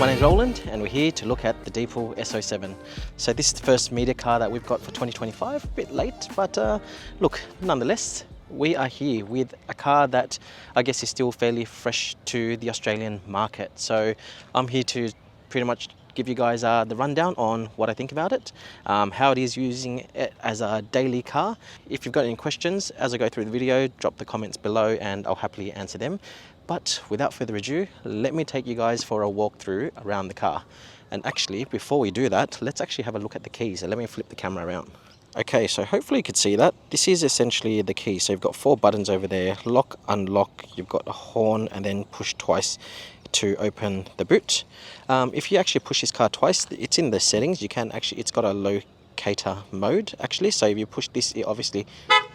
my name's Roland and we're here to look at the Deepal S07. So this is the first media car that we've got for 2025, a bit late, but look, nonetheless, we are here with a car that I guess is still fairly fresh to the Australian market. So I'm here to pretty much give you guys the rundown on what I think about it, how it is using it as a daily car. If you've got any questions as I go through the video, drop the comments below and I'll happily answer them. But without further ado, let me take you guys for a walkthrough around the car. And actually, before we do that, let's actually have a look at the keys. So let me flip the camera around. Okay, so hopefully you could see that. This is essentially the key. So you've got 4 buttons over there, lock, unlock, you've got a horn and then push twice to open the boot. If you actually push this car twice, it's in the settings. You can actually, it's got a locator mode actually. So if you push this, it obviously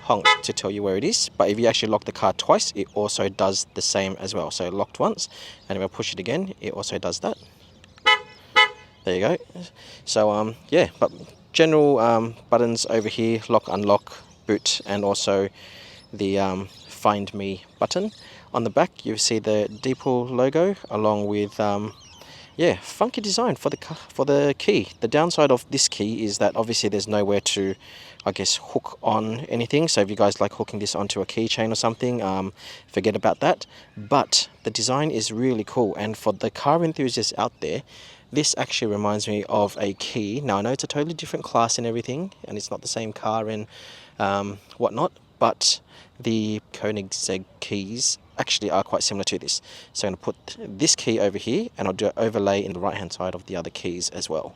honks to tell you where it is. But if you actually lock the car twice, it also does the same as well. So locked once, and if I push it again, it also does that. There you go. So yeah, but general buttons over here, lock, unlock, boot, and also the find me button. On the back you see the Deepal logo along with yeah, funky design for the key. The downside of this key is that obviously there's nowhere to, I guess, hook on anything. So if you guys like hooking this onto a keychain or something, forget about that. But the design is really cool, and for the car enthusiasts out there, this actually reminds me of a key. Now I know it's a totally different class and everything, and it's not the same car and whatnot, but the Koenigsegg keys actually are quite similar to this. So I'm going to put this key over here and I'll do an overlay in the right hand side of the other keys as well.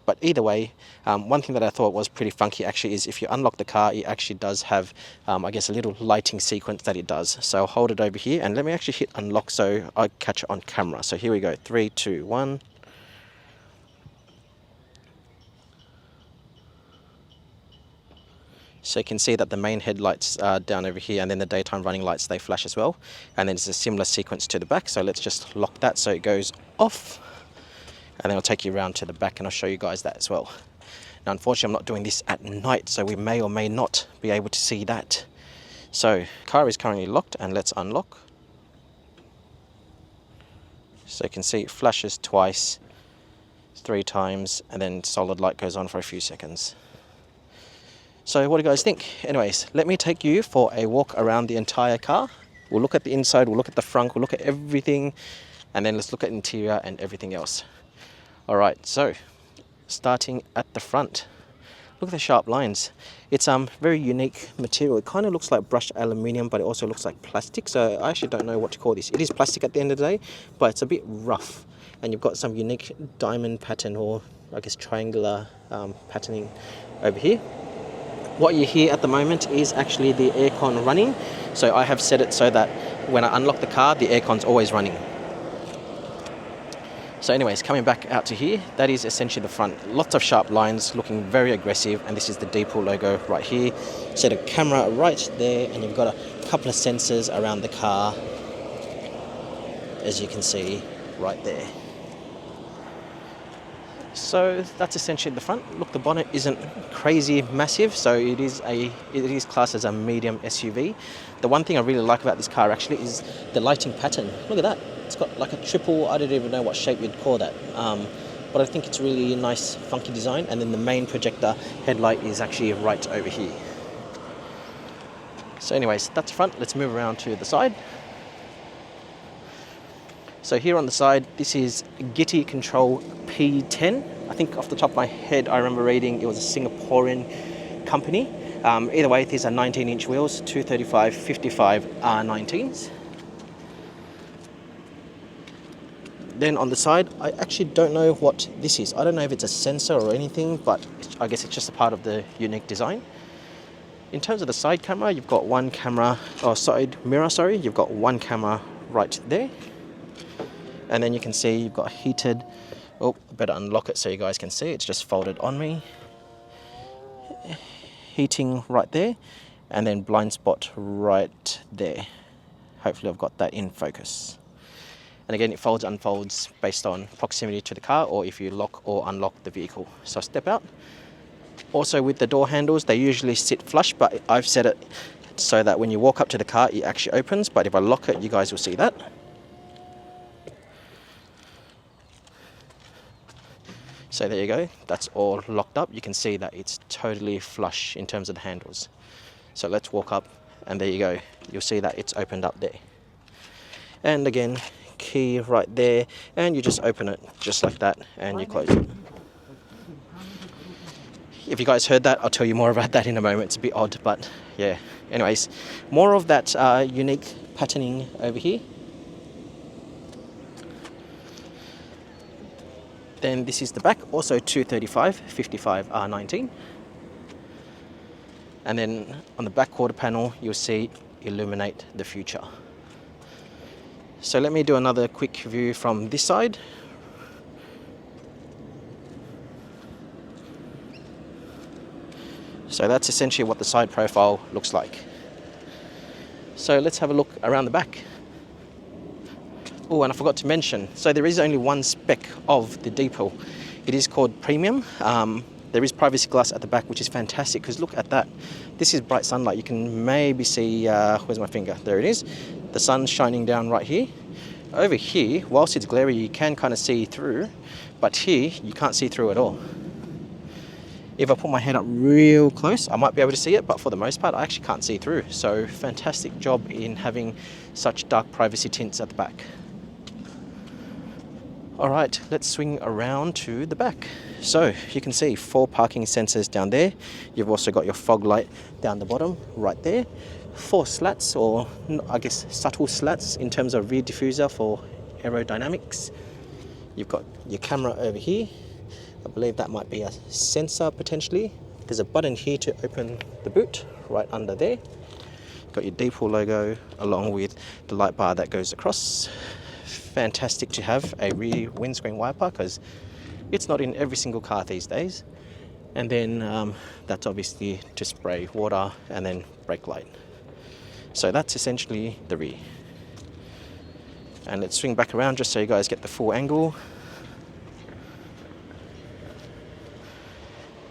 But either way, one thing that I thought was pretty funky actually is if you unlock the car, it actually does have, I guess, a little lighting sequence that it does. So I'll hold it over here and let me actually hit unlock so I catch it on camera. So here we go, 3, 2, 1. So you can see that the main headlights are down over here, and then the daytime running lights, they flash as well. And then it's a similar sequence to the back. So let's just lock that so it goes off. And then I'll take you around to the back and I'll show you guys that as well. Now, unfortunately, I'm not doing this at night, so we may or may not be able to see that. So car is currently locked, and let's unlock. So you can see it flashes twice, 3 times, and then solid light goes on for a few seconds. So what do you guys think? Anyways, let me take you for a walk around the entire car. We'll look at the inside, we'll look at the front, we'll look at everything, and then let's look at interior and everything else. All right, so starting at the front. Look at the sharp lines. It's very unique material. It kind of looks like brushed aluminium, but it also looks like plastic. So I actually don't know what to call this. It is plastic at the end of the day, but it's a bit rough. And you've got some unique diamond pattern, or I guess triangular patterning over here. What you hear at the moment is actually the aircon running. So I have set it so that when I unlock the car, the aircon's always running. So anyways, coming back out to here, that is essentially the front. Lots of sharp lines, looking very aggressive, and this is the Deepal logo right here. Set a camera right there, and you've got a couple of sensors around the car, as you can see right there. So that's essentially the front. Look, the bonnet isn't crazy massive, so it is classed as a medium SUV. The one thing I really like about this car actually is the lighting pattern. Look at that. It's got like a triple, I don't even know what shape you'd call that. But I think it's really nice, funky design. And then the main projector headlight is actually right over here. So anyways, that's the front. Let's move around to the side. So here on the side, this is Getty Control P10. I think off the top of my head, I remember reading it was a Singaporean company. Either way, these are 19-inch wheels, 235/55 R19s. Then on the side, I actually don't know what this is. I don't know if it's a sensor or anything, but I guess it's just a part of the unique design. In terms of the side camera, you've got one camera, or side mirror, sorry. You've got one camera right there. And then you can see you've got a heated, oh, I better unlock it so you guys can see. It's just folded on me. Heating right there, and then blind spot right there. Hopefully I've got that in focus. And again, it folds, unfolds based on proximity to the car, or if you lock or unlock the vehicle. So step out. Also with the door handles, they usually sit flush, but I've set it so that when you walk up to the car, it actually opens. But if I lock it, you guys will see that. So there you go, that's all locked up. You can see that it's totally flush in terms of the handles. So let's walk up, and there you go, you'll see that it's opened up there. And again, key right there, and you just open it just like that, and you close it. If you guys heard that, I'll tell you more about that in a moment. It's a bit odd, but yeah. Anyways, more of that unique patterning over here. Then this is the back, also 235 55 R19. And then on the back quarter panel, you'll see illuminate the future. So let me do another quick view from this side. So that's essentially what the side profile looks like. So let's have a look around the back. Oh, and I forgot to mention, so there is only one spec of the Deepal. It is called Premium. There is privacy glass at the back, which is fantastic, because look at that. This is bright sunlight. You can maybe see, where's my finger? There it is. The sun's shining down right here. Over here, whilst it's glary, you can kind of see through, but here, you can't see through at all. If I put my head up real close, I might be able to see it, but for the most part, I actually can't see through. So fantastic job in having such dark privacy tints at the back. All right, let's swing around to the back. So you can see 4 parking sensors down there. You've also got your fog light down the bottom right there. 4 slats, or I guess subtle slats in terms of rear diffuser for aerodynamics. You've got your camera over here. I believe that might be a sensor potentially. There's a button here to open the boot right under there. Got your Deepal logo along with the light bar that goes across. Fantastic to have a rear windscreen wiper, because it's not in every single car these days. And then that's obviously to spray water, and then brake light. So that's essentially the rear. And let's swing back around just so you guys get the full angle.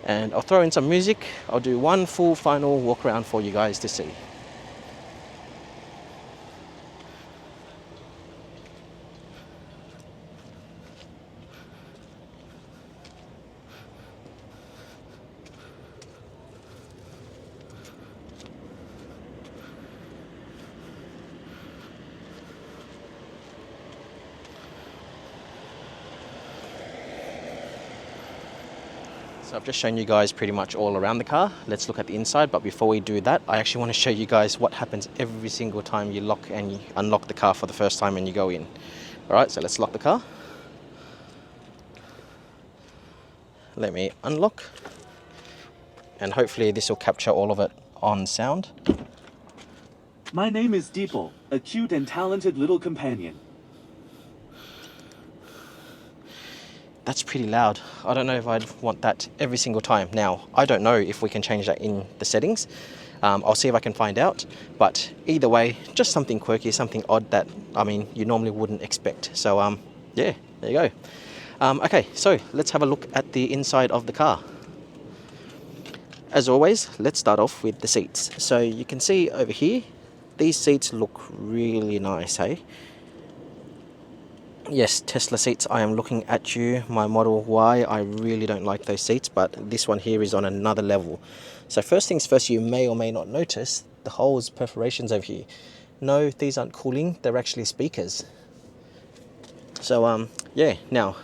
And I'll throw in some music. I'll do one full final walk around for you guys to see. So I've just shown you guys pretty much all around the car. Let's look at the inside, but before we do that, I actually want to show you guys what happens every single time you lock and you unlock the car for the first time and you go in. All right, so let's lock the car. Let me unlock, and hopefully this will capture all of it on sound. My name is Deepal, a cute and talented little companion. That's pretty loud. I don't know if I'd want that every single time. Now, I don't know if we can change that in the settings. I'll see if I can find out. But either way, just something quirky, something odd that, I mean, you normally wouldn't expect. So, yeah, there you go. Okay, so let's have a look at the inside of the car. As always, let's start off with the seats. So you can see over here, these seats look really nice, hey? Yes, Tesla seats, I am looking at you, my Model Y. I really don't like those seats, but this one here is on another level. So first things first, you may or may not notice the holes, perforations over here. No, these aren't cooling, they're actually speakers. So, yeah, now,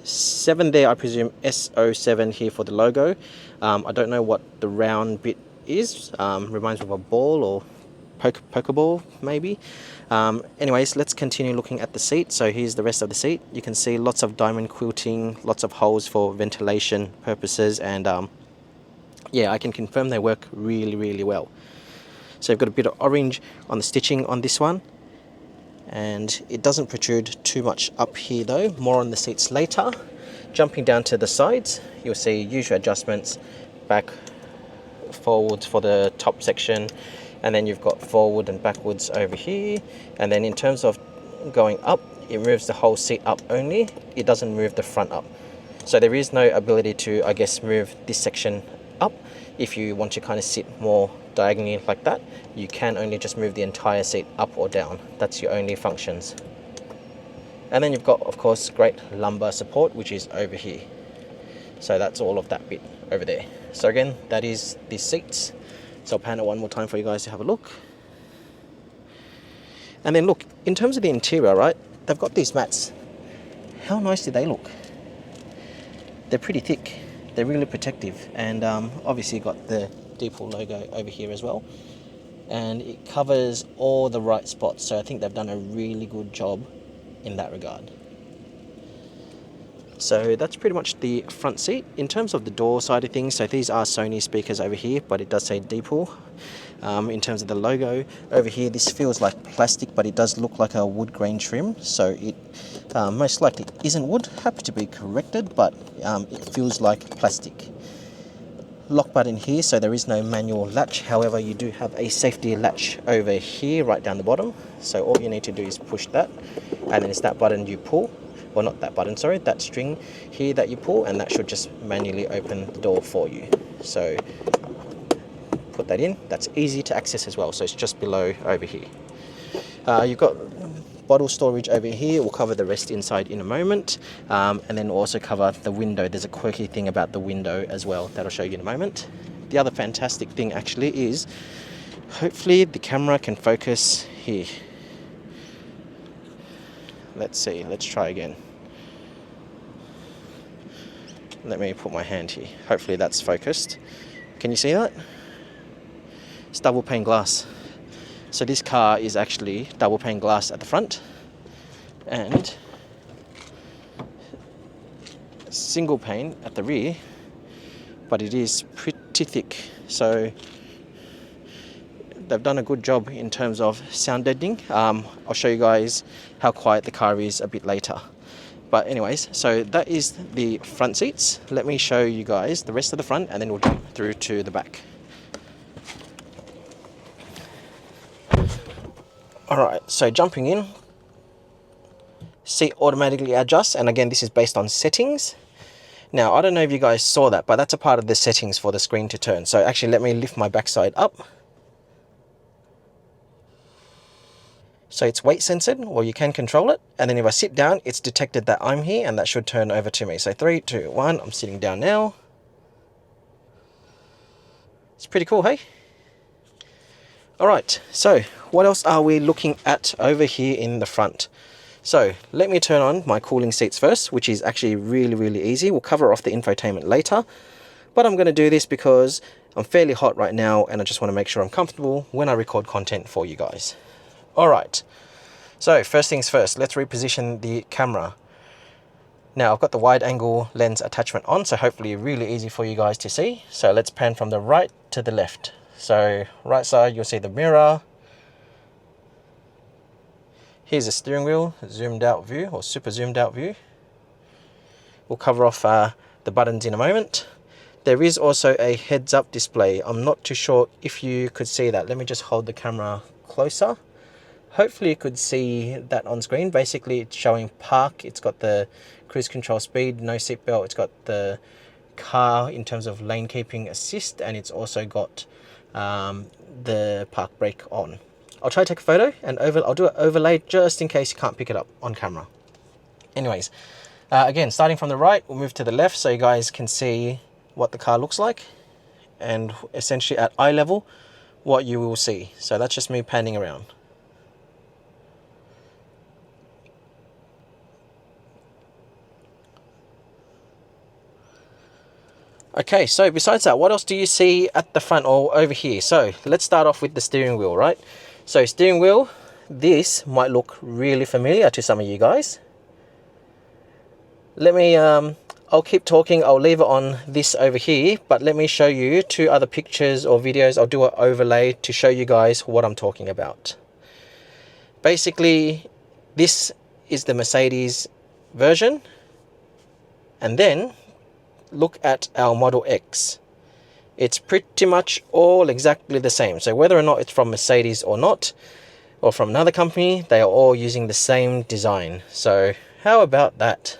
7 there, I presume S07 here for the logo. I don't know what the round bit is. Reminds me of a ball or Pokeball maybe. Anyways, let's continue looking at the seat. So here's the rest of the seat. You can see lots of diamond quilting, lots of holes for ventilation purposes, and yeah, I can confirm they work really, really well. So you've got a bit of orange on the stitching on this one, and it doesn't protrude too much up here though, more on the seats later. Jumping down to the sides, you'll see usual adjustments, back, forwards for the top section, and then you've got forward and backwards over here. And then in terms of going up, it moves the whole seat up only, it doesn't move the front up. So there is no ability to, I guess, move this section up. If you want to kind of sit more diagonally like that, you can only just move the entire seat up or down. That's your only functions. And then you've got, of course, great lumbar support, which is over here. So that's all of that bit over there. So again, that is the seats. So I'll pan it one more time for you guys to have a look. And then look, in terms of the interior, right, they've got these mats. How nice do they look? They're pretty thick. They're really protective. And obviously got the Deepal logo over here as well. And it covers all the right spots. So I think they've done a really good job in that regard. So that's pretty much the front seat. In terms of the door side of things, so these are Sony speakers over here, but it does say Deepal. In terms of the logo over here, this feels like plastic, but it does look like a wood grain trim, so it most likely isn't wood. Happy to be corrected, but it feels like plastic. Lock button here, so there is no manual latch. However, you do have a safety latch over here right down the bottom, so all you need to do is push that, and then it's that button you pull. Well, not that button, sorry, that string here that you pull, and that should just manually open the door for you. So put that in. That's easy to access as well, so it's just below over here. You've got bottle storage over here. We'll cover the rest inside in a moment, and then we'll also cover the window. There's a quirky thing about the window as well that I'll show you in a moment. The other fantastic thing actually is hopefully the camera can focus here. Let's see, let's try again. Let me put my hand here. Hopefully that's focused. Can you see that? It's double pane glass. So this car is actually double pane glass at the front and single pane at the rear, but it is pretty thick. So they've done a good job in terms of sound deadening. I'll show you guys how quiet the car is a bit later. But anyways, so that is the front seats. Let me show you guys the rest of the front and then we'll jump through to the back. Alright, so jumping in, seat automatically adjusts, and again this is based on settings. Now I don't know if you guys saw that, but that's a part of the settings for the screen to turn. So actually let me lift my backside up. So it's weight censored, or you can control it, and then if I sit down it's detected that I'm here and that should turn over to me. So 3, 2, 1, I'm sitting down now. It's pretty cool, hey? Alright, so what else are we looking at over here in the front? So let me turn on my cooling seats first, which is actually really easy. We'll cover off the infotainment later, but I'm going to do this because I'm fairly hot right now and I just want to make sure I'm comfortable when I record content for you guys. Alright, so first things first, let's reposition the camera. Now I've got the wide angle lens attachment on, so hopefully really easy for you guys to see. So let's pan from the right to the left. So right side you'll see the mirror. Here's the steering wheel, zoomed out view or super zoomed out view. We'll cover off the buttons in a moment. There is also a heads up display. I'm not too sure if you could see that. Let me just hold the camera closer. Hopefully you could see that on screen. Basically it's showing park, it's got the cruise control speed, no seatbelt, it's got the car in terms of lane keeping assist, and it's also got the park brake on. I'll try to take a photo and I'll do an overlay just in case you can't pick it up on camera. Anyways, again, starting from the right, we'll move to the left so you guys can see what the car looks like, and essentially at eye level what you will see. So that's just me panning around. Okay, so besides that, what else do you see at the front or over here? So let's start off with the steering wheel, right? So steering wheel, this might look really familiar to some of you guys. Let me, I'll keep talking, I'll leave it on this over here, but let me show you 2 other pictures or videos. I'll do an overlay to show you guys what I'm talking about. Basically, this is the Mercedes version, and then look at our Model X. It's pretty much all exactly the same. So whether or not it's from Mercedes or not, or from another company, they are all using the same design. So how about that?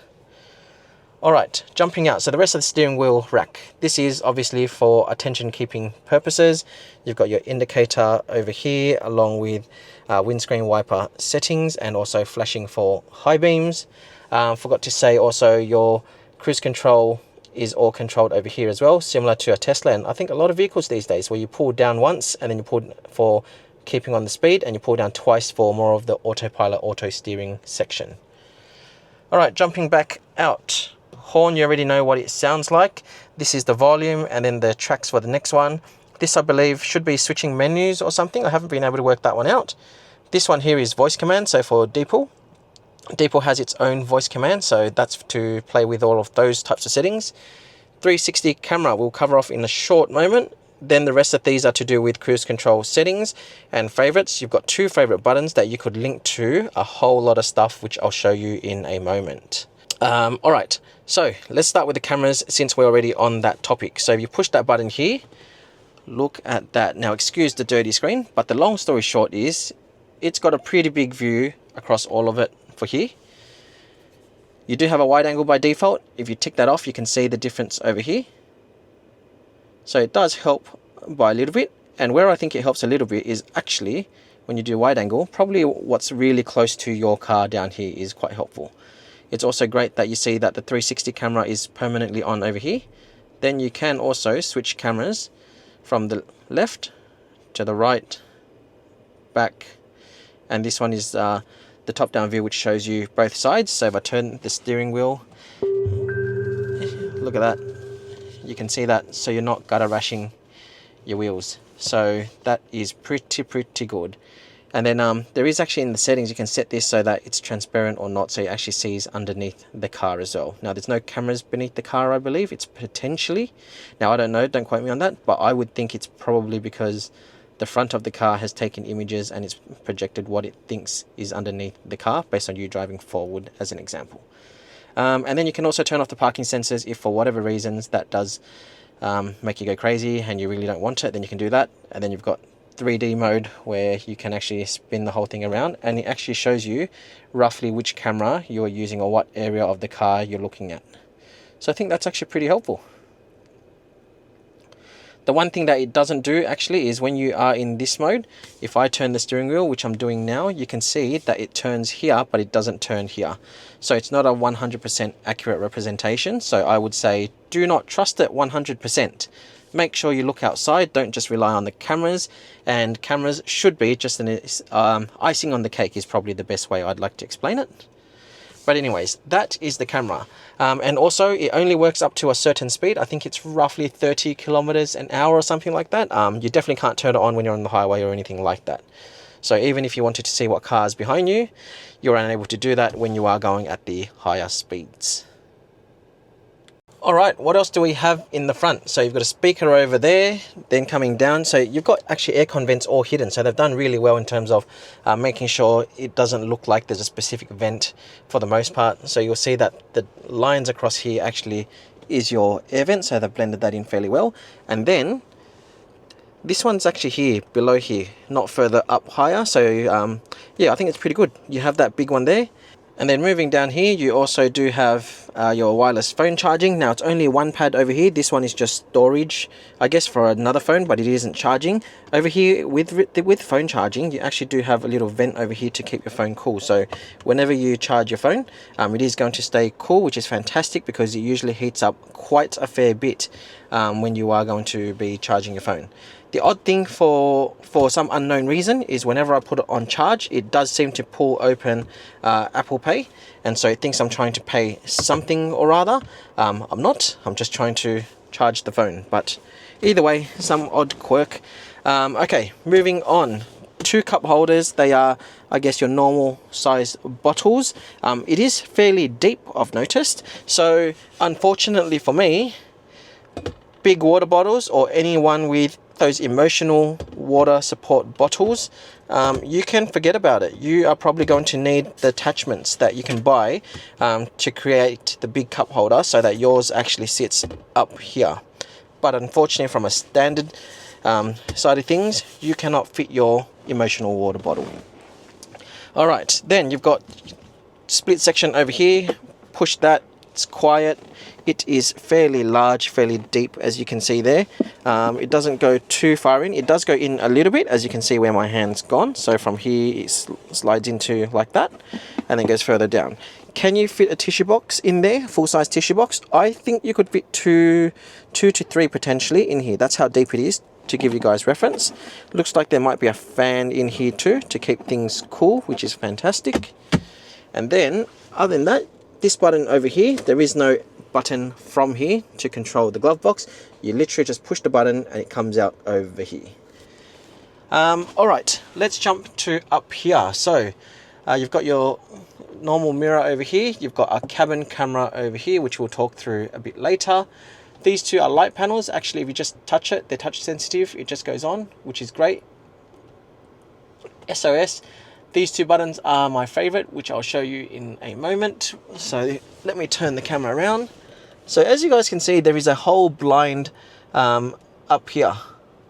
Alright, jumping out. So the rest of the steering wheel rack. This is obviously for attention keeping purposes. You've got your indicator over here along with windscreen wiper settings and also flashing for high beams. Forgot to say also your cruise control is all controlled over here as well, similar to a Tesla, and I think a lot of vehicles these days, where you pull down once and then you pull for keeping on the speed, and you pull down twice for more of the autopilot auto steering section. All right, jumping back out. Horn, you already know what it sounds like. This is the volume, and then the tracks for the next one. This, I believe, should be switching menus or something. I haven't been able to work that one out. This one here is voice command, so for Deepal. Deepal has its own voice command, so that's to play with all of those types of settings. 360 camera we'll cover off in a short moment. Then the rest of these are to do with cruise control settings and favorites. You've got 2 favorite buttons that you could link to a whole lot of stuff, which I'll show you in a moment. All right, so let's start with the cameras since we're already on that topic. So if you push that button here, look at that. Now, excuse the dirty screen, but the long story short is it's got a pretty big view across all of it for here. You do have a wide angle by default. If you tick that off, you can see the difference over here. So it does help by a little bit. And where I think it helps a little bit is actually when you do wide angle, probably what's really close to your car down here is quite helpful. It's also great that you see that the 360 camera is permanently on over here. Then you can also switch cameras from the left to the right, back, and this one is the top-down view, which shows you both sides. So if I turn the steering wheel, look at that, you can see that, so you're not gutter rashing your wheels. So that is pretty good. And then there is actually in the settings, you can set this so that it's transparent or not, so it actually sees underneath the car as well. Now, there's no cameras beneath the car, I believe. It's potentially, now I don't know, don't quote me on that, but I would think it's probably because the front of the car has taken images and it's projected what it thinks is underneath the car based on you driving forward, as an example. And then you can also turn off the parking sensors if for whatever reasons that does make you go crazy and you really don't want it, then you can do that. And then you've got 3D mode where you can actually spin the whole thing around, and it actually shows you roughly which camera you're using or what area of the car you're looking at. So I think that's actually pretty helpful. The one thing that it doesn't do actually is when you are in this mode, if I turn the steering wheel, which I'm doing now, you can see that it turns here, but it doesn't turn here. So it's not a 100% accurate representation. So I would say do not trust it 100%. Make sure you look outside, don't just rely on the cameras, and cameras should be just an icing on the cake is probably the best way I'd like to explain it. But anyways, that is the camera. And also it only works up to a certain speed. I think it's roughly 30 kilometers an hour or something like that. You definitely can't turn it on when you're on the highway or anything like that. So even if you wanted to see what car is behind you, you're unable to do that when you are going at the higher speeds. All right, what else do we have in the front? So you've got a speaker over there, then coming down. So you've got actually aircon vents all hidden. So they've done really well in terms of making sure it doesn't look like there's a specific vent for the most part. So you'll see that the lines across here actually is your air vent. So they've blended that in fairly well. And then this one's actually here, below here, not further up higher. So yeah, I think it's pretty good. You have that big one there. And then moving down here, you also do have your wireless phone charging. Now it's only one pad over here. This one is just storage, I guess, for another phone, but it isn't charging. Over here with phone charging, you actually do have a little vent over here to keep your phone cool. So whenever you charge your phone, it is going to stay cool, which is fantastic because it usually heats up quite a fair bit when you are going to be charging your phone. The odd thing for some unknown reason is whenever I put it on charge, it does seem to pull open Apple Pay, and so it thinks I'm trying to pay something or other. I'm not, I'm just trying to charge the phone, but either way, some odd quirk. Okay, moving on. 2 cup holders. They are, I guess, your normal size bottles. It is fairly deep, I've noticed, so unfortunately for me, big water bottles or anyone with those emotional water support bottles, you can forget about it. You are probably going to need the attachments that you can buy to create the big cup holder so that yours actually sits up here. But unfortunately, from a standard side of things, you cannot fit your emotional water bottle. All right, then you've got split section over here. Push that, it's quiet. It is fairly large, fairly deep, as you can see there. It doesn't go too far in. It does go in a little bit, as you can see where my hand's gone. So from here, it slides into like that, and then goes further down. Can you fit a tissue box in there, full-size tissue box? I think you could fit two to three potentially in here. That's how deep it is, to give you guys reference. Looks like there might be a fan in here too to keep things cool, which is fantastic. And then, other than that, this button over here, there is no button from here to control the glove box. You literally just push the button and it comes out over here. Alright, let's jump to up here. So, you've got your normal mirror over here. You've got a cabin camera over here, which we'll talk through a bit later. These two are light panels. Actually, if you just touch it, they're touch sensitive. It just goes on, which is great. SOS. These two buttons are my favorite, which I'll show you in a moment. So let me turn the camera around. So as you guys can see, there is a whole blind up here,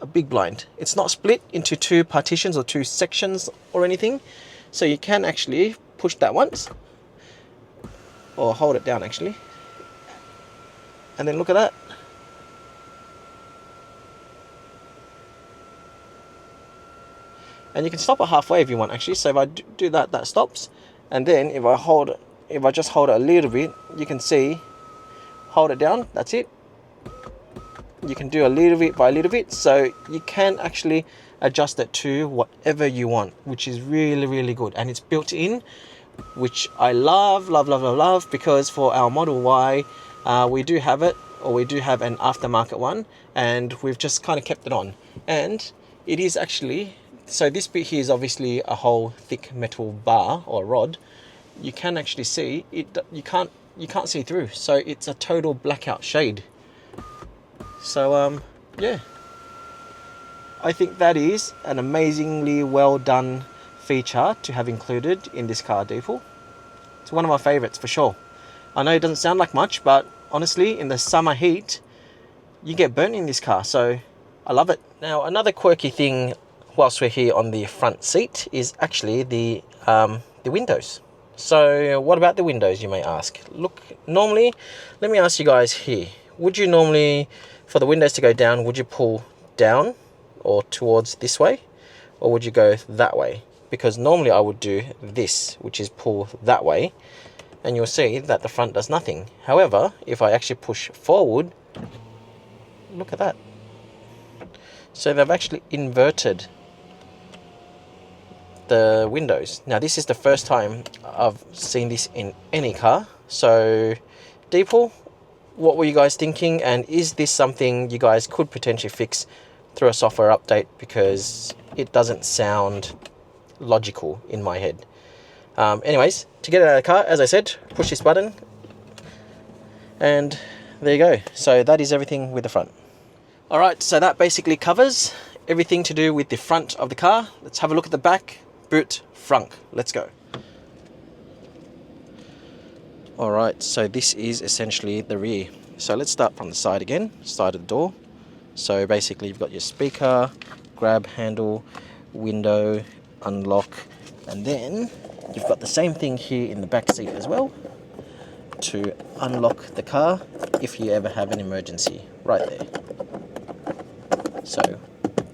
a big blind. It's not split into two partitions or two sections or anything. So you can actually push that once, or hold it down actually. And then look at that. And you can stop it halfway if you want actually. So if I do that, that stops. And then if I just hold it a little bit, you can see, hold it down, that's it. You can do a little bit by little bit. So you can actually adjust it to whatever you want, which is really, really good. And it's built in, which I love, because for our Model Y, we do have it, or we do have an aftermarket one, and we've just kind of kept it on. And it is actually, so this bit here is obviously a whole thick metal bar or rod. You can actually see it, you can't see through, so it's a total blackout shade. So yeah, I think that is an amazingly well done feature to have included in this car, Deepal. It's one of my favorites for sure. I know it doesn't sound like much, but honestly, in the summer heat, you get burnt in this car, so I love it. Now, another quirky thing whilst we're here on the front seat is actually the windows. So what about the windows, you may ask? Look, normally, let me ask you guys here, would you normally, for the windows to go down, would you pull down or towards this way, or would you go that way? Because normally I would do this, which is pull that way, and you'll see that the front does nothing. However, if I actually push forward, look at that. So they've actually inverted the windows. Now this is the first time I've seen this in any car. So Deepal, what were you guys thinking, and is this something you guys could potentially fix through a software update, because it doesn't sound logical in my head. Anyways, to get it out of the car, as I said, push this button and there you go. So that is everything with the front. Alright, so that basically covers everything to do with the front of the car. Let's have a look at the back. Boot, frunk. Let's go. Alright, so this is essentially the rear. So let's start from the side again, side of the door. So basically you've got your speaker, grab handle, window, unlock, and then you've got the same thing here in the back seat as well to unlock the car if you ever have an emergency, right there. So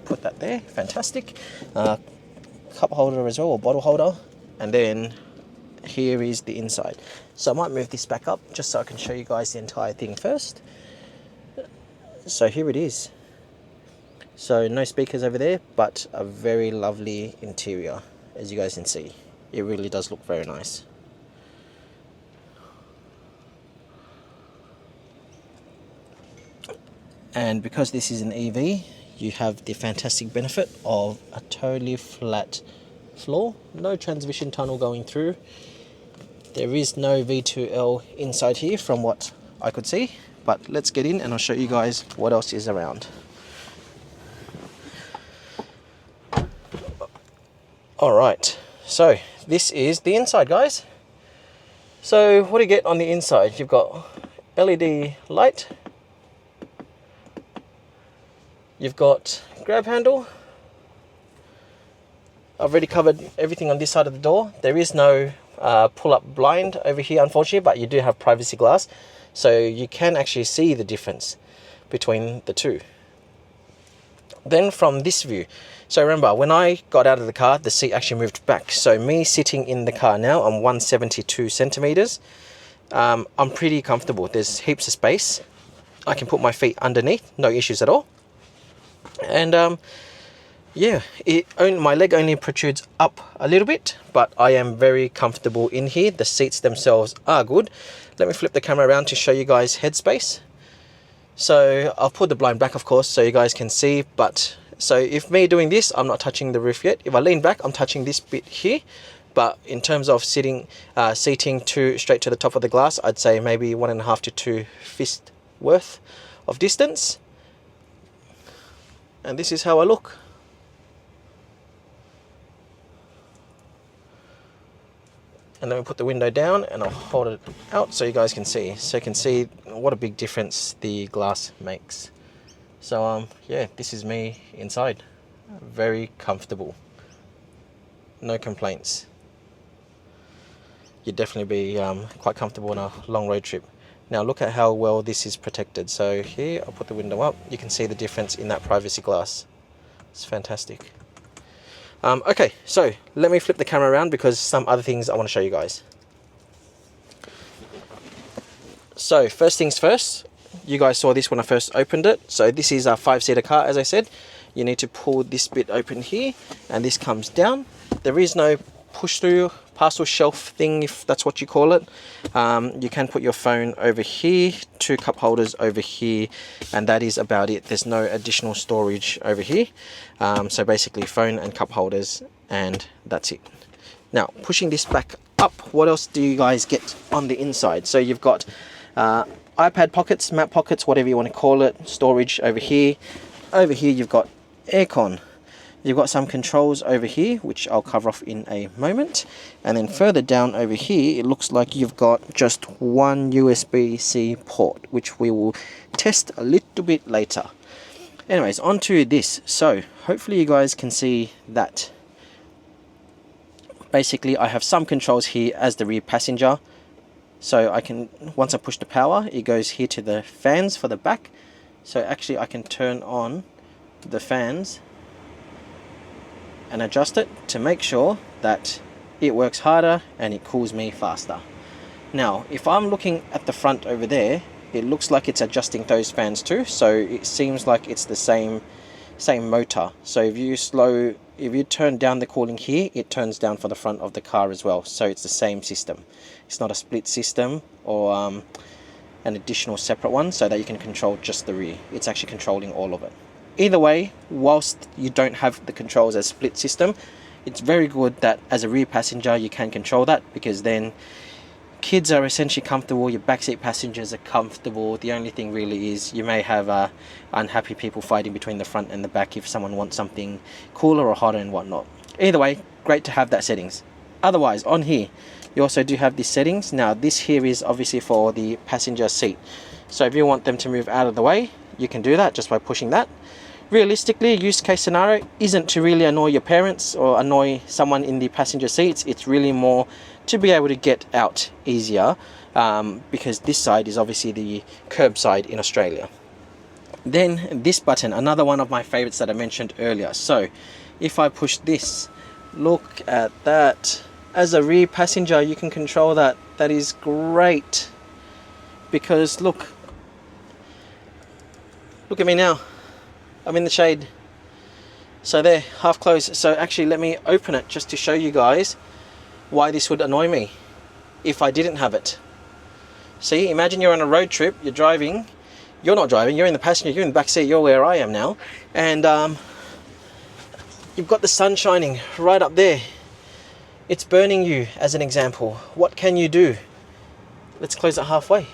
put that there, fantastic. Cup holder as well, or bottle holder, and then here is the inside. So I might move this back up just so I can show you guys the entire thing first. So here it is. So no speakers over there, but a very lovely interior, as you guys can see. It really does look very nice. And because this is an EV, you have the fantastic benefit of a totally flat floor, no transmission tunnel going through. There is no V2L inside here from what I could see, but let's get in and I'll show you guys what else is around. Alright, so this is the inside, guys. So what do you get on the inside? You've got LED light, you've got grab handle. I've already covered everything on this side of the door. There is no pull-up blind over here, unfortunately, but you do have privacy glass, so you can actually see the difference between the two. Then from this view, so remember when I got out of the car, the seat actually moved back. So me sitting in the car now, I'm 172 centimeters. I'm pretty comfortable. There's heaps of space. I can put my feet underneath, no issues at all. And yeah, my leg only protrudes up a little bit, but I am very comfortable in here. The seats themselves are good. Let me flip the camera around to show you guys headspace. So I'll put the blind back, of course, so you guys can see. But so if me doing this, I'm not touching the roof yet. If I lean back, I'm touching this bit here. But in terms of seating straight to the top of the glass, I'd say maybe 1.5 to 2 fist worth of distance. And this is how I look. And then we put the window down and I'll hold it out so you guys can see. So you can see what a big difference the glass makes. So yeah, this is me inside. Very comfortable. No complaints. You'd definitely be quite comfortable on a long road trip. Now look at how well this is protected. So here, I'll put the window up. You can see the difference in that privacy glass. It's fantastic. Okay, so let me flip the camera around because some other things I want to show you guys. So first things first, you guys saw this when I first opened it. So this is a 5-seater car, as I said. You need to pull this bit open here and this comes down. There is no push through parcel shelf thing, if that's what you call it. You can put your phone over here, 2 cup holders over here, and that is about it. There's no additional storage over here. So basically phone and cup holders, and that's it. Now pushing this back up, what else do you guys get on the inside? So you've got iPad pockets, map pockets, whatever you want to call it, storage over here. Over here you've got aircon. You've got some controls over here, which I'll cover off in a moment. And then further down over here, it looks like you've got just one USB-C port, which we will test a little bit later. Anyways, onto this. So hopefully you guys can see that. Basically, I have some controls here as the rear passenger. So I can, once I push the power, it goes here to the fans for the back. So actually I can turn on the fans and adjust it to make sure that it works harder and it cools me faster. Now if I'm looking at the front over there, it looks like it's adjusting those fans too, so it seems like it's the same motor. So if you turn down the cooling here, it turns down for the front of the car as well. So it's the same system. It's not a split system or an additional separate one so that you can control just the rear. It's actually controlling all of it. Either way, whilst you don't have the controls as split system, it's very good that as a rear passenger you can control that, because then kids are essentially comfortable, your backseat passengers are comfortable. The only thing really is you may have unhappy people fighting between the front and the back if someone wants something cooler or hotter and whatnot. Either way, great to have that settings. Otherwise, on here you also do have these settings. Now this here is obviously for the passenger seat, so if you want them to move out of the way, you can do that just by pushing that. Realistically, a use case scenario isn't to really annoy your parents or annoy someone in the passenger seats. It's really more to be able to get out easier, because this side is obviously the curb side in Australia. Then this button, another one of my favorites that I mentioned earlier. So if I push this, look at that. As a rear passenger you can control that. That is great, because look at me now. I'm in the shade. So there, half closed. So actually let me open it just to show you guys why this would annoy me if I didn't have it. See, imagine you're on a road trip, you're driving, you're not driving, you're in the passenger, you're in the back seat, you're where I am now, and you've got the sun shining right up there. It's burning you, as an example. What can you do? Let's close it halfway.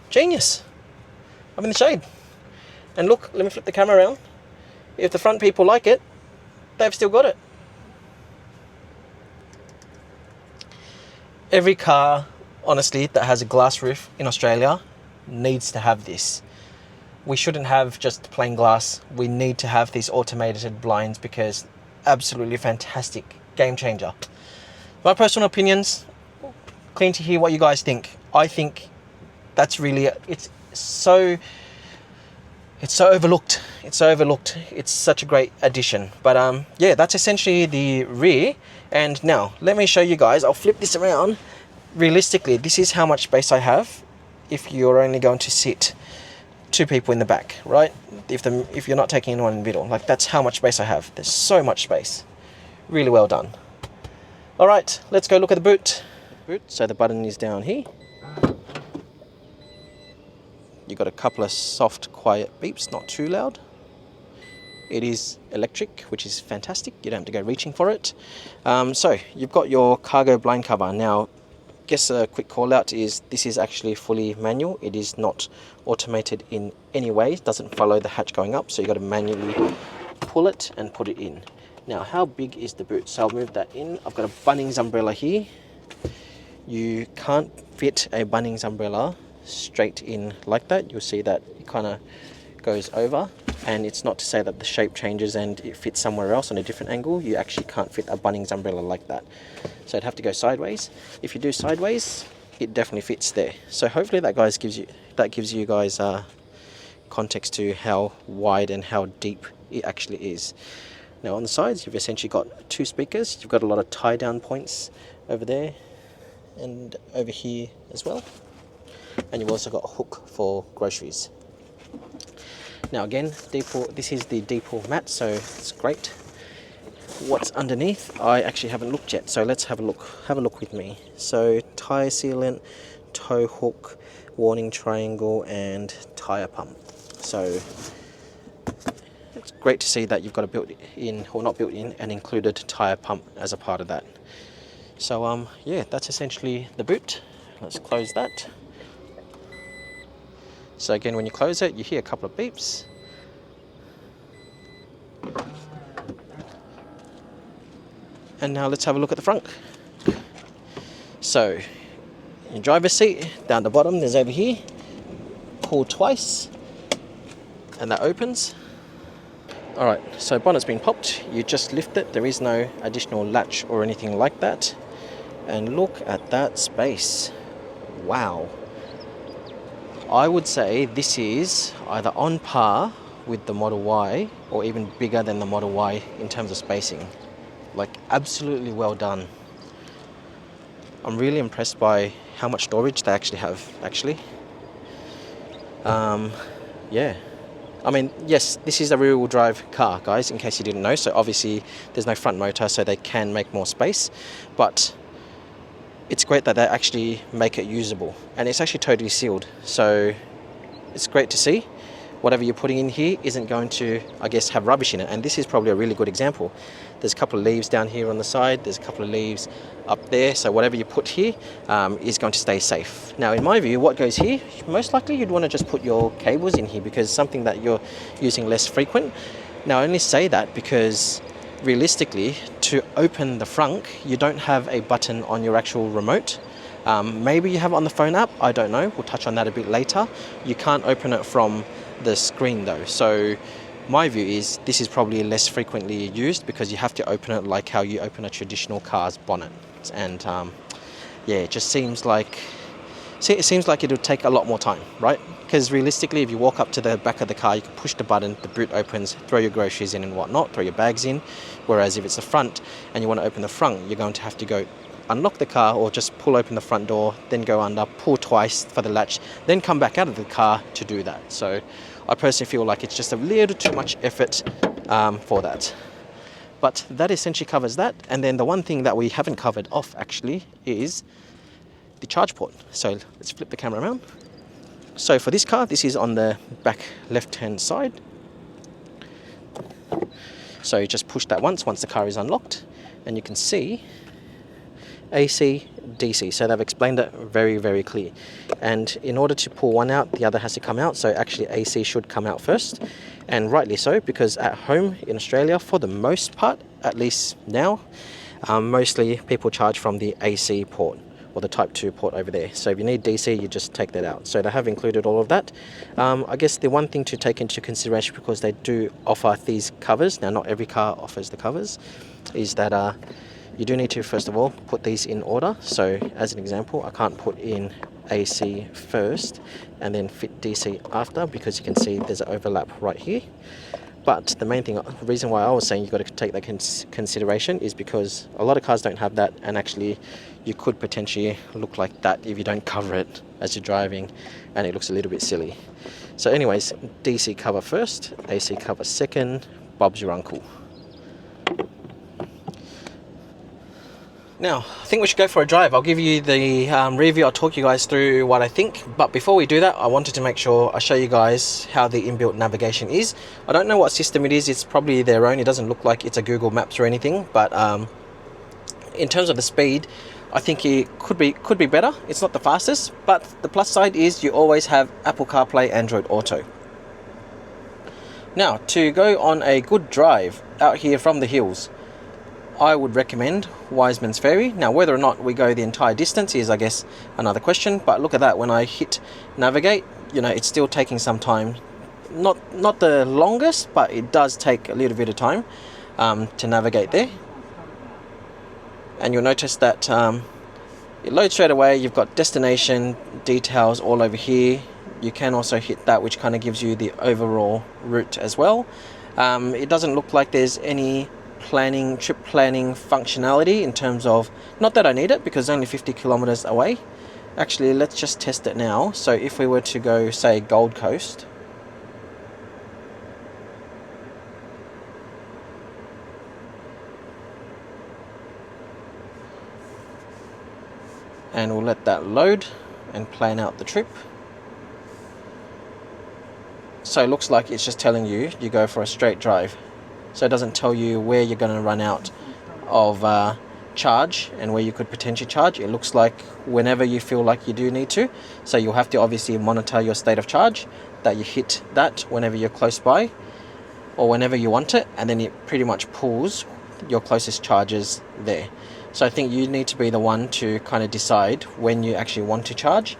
Genius. I'm in the shade. And look, let me flip the camera around. If the front people like it, they've still got it. Every car, honestly, that has a glass roof in Australia needs to have this. We shouldn't have just plain glass. We need to have these automated blinds, because absolutely fantastic, game changer. My personal opinions, Keen to hear what you guys think. I think that's really, it's so overlooked. It's so overlooked. It's such a great addition. But yeah, that's essentially the rear. And now let me show you guys. I'll flip this around. Realistically, this is how much space I have if you're only going to sit 2 people in the back, right? If you're not taking anyone in the middle, like that's how much space I have. There's so much space. Really well done. All right, let's go look at the boot. So the button is down here. You've got a couple of soft, quiet beeps, not too loud. It is electric, which is fantastic. You don't have to go reaching for it. So you've got your cargo blind cover. Now, guess a quick call out is this is actually fully manual. It is not automated in any way. It doesn't follow the hatch going up. So you've got to manually pull it and put it in. Now, how big is the boot? So I'll move that in. I've got a Bunnings umbrella here. You can't fit a Bunnings umbrella straight in like that. You'll see that it kind of goes over, and it's not to say that the shape changes and it fits somewhere else on a different angle. You actually can't fit a Bunnings umbrella like that, so it'd have to go sideways. If you do sideways, it definitely fits there. So hopefully that gives you guys context to how wide and how deep it actually is. Now on the sides, you've essentially got 2 speakers. You've got a lot of tie down points over there and over here as well. And you've also got a hook for groceries. Now again, Deepal, this is the Deepal mat, so it's great. What's underneath, I actually haven't looked yet, so let's have a look. Have a look with me. So tire sealant, tow hook, warning triangle, and tire pump. So it's great to see that you've got a built-in, or not built-in, an included tire pump as a part of that. So yeah, that's essentially the boot. Let's close that. So again, when you close it, you hear a couple of beeps. And now let's have a look at the front. So, your driver's seat, down the bottom, there's over here. Pull twice, and that opens. Alright, so bonnet's been popped. You just lift it. There is no additional latch or anything like that. And look at that space. Wow. I would say this is either on par with the Model Y or even bigger than the Model Y in terms of spacing. Like, absolutely well done. I'm really impressed by how much storage they actually have, actually. Yeah. I mean, yes, this is a rear-wheel drive car, guys, in case you didn't know. So obviously there's no front motor, so they can make more space. But it's great that they actually make it usable, and it's actually totally sealed, so it's great to see. Whatever you're putting in here isn't going to, I guess, have rubbish in it, and this is probably a really good example. There's a couple of leaves down here on the side, there's a couple of leaves up there, so whatever you put here is going to stay safe. Now in my view, what goes here, most likely you'd want to just put your cables in here, because something that you're using less frequent. Now I only say that because realistically, to open the Frunk, you don't have a button on your actual remote. Maybe you have it on the phone app, I don't know, we'll touch on that a bit later. You can't open it from the screen though, so my view is this is probably less frequently used because you have to open it like how you open a traditional car's bonnet. And yeah, it just seems like it would take a lot more time, right? Because realistically, if you walk up to the back of the car, you can push the button, the boot opens, throw your groceries in and whatnot, throw your bags in. Whereas if it's the front and you want to open the front, you're going to have to go unlock the car or just pull open the front door, then go under, pull twice for the latch, then come back out of the car to do that. So I personally feel like it's just a little too much effort for that. But that essentially covers that. And then the one thing that we haven't covered off actually is the charge port. So let's flip the camera around. So for this car, this is on the back left-hand side. So you just push that once the car is unlocked, and you can see AC, DC. So they've explained it very, very clear. And in order to pull one out, the other has to come out. So actually AC should come out first, and rightly so, because at home in Australia, for the most part, at least now, mostly people charge from the AC port, or the type 2 port over there. So if you need DC, you just take that out. So they have included all of that. I guess the one thing to take into consideration, because they do offer these covers, now not every car offers the covers, is that you do need to first of all put these in order. So as an example, I can't put in AC first and then fit DC after, because you can see there's an overlap right here. But the main thing, the reason why I was saying you've got to take that consideration is because a lot of cars don't have that, and actually you could potentially look like that if you don't cover it as you're driving, and it looks a little bit silly. So anyways, DC cover first, AC cover second, Bob's your uncle. Now, I think we should go for a drive. I'll give you the review, I'll talk you guys through what I think, but before we do that, I wanted to make sure I show you guys how the inbuilt navigation is. I don't know what system it is, it's probably their own, it doesn't look like it's a Google Maps or anything, but in terms of the speed, I think it could be better. It's not the fastest, but the plus side is you always have Apple CarPlay, Android Auto. Now, to go on a good drive out here from the hills, I would recommend Wiseman's Ferry. Now, whether or not we go the entire distance is, I guess, another question, but look at that, when I hit navigate, you know, it's still taking some time. Not the longest, but it does take a little bit of time to navigate there. And you'll notice that it loads straight away. You've got destination details all over here. You can also hit that, which kind of gives you the overall route as well. It doesn't look like there's any trip planning functionality in terms of, not that I need it because it's only 50 kilometers away. Actually, let's just test it now. So if we were to go, say, Gold Coast, and we'll let that load and plan out the trip. So it looks like it's just telling you go for a straight drive. So it doesn't tell you where you're going to run out of charge and where you could potentially charge. It looks like whenever you feel like you do need to. So you'll have to obviously monitor your state of charge, that you hit that whenever you're close by or whenever you want it, and then it pretty much pulls your closest charges there. So I think you need to be the one to kind of decide when you actually want to charge.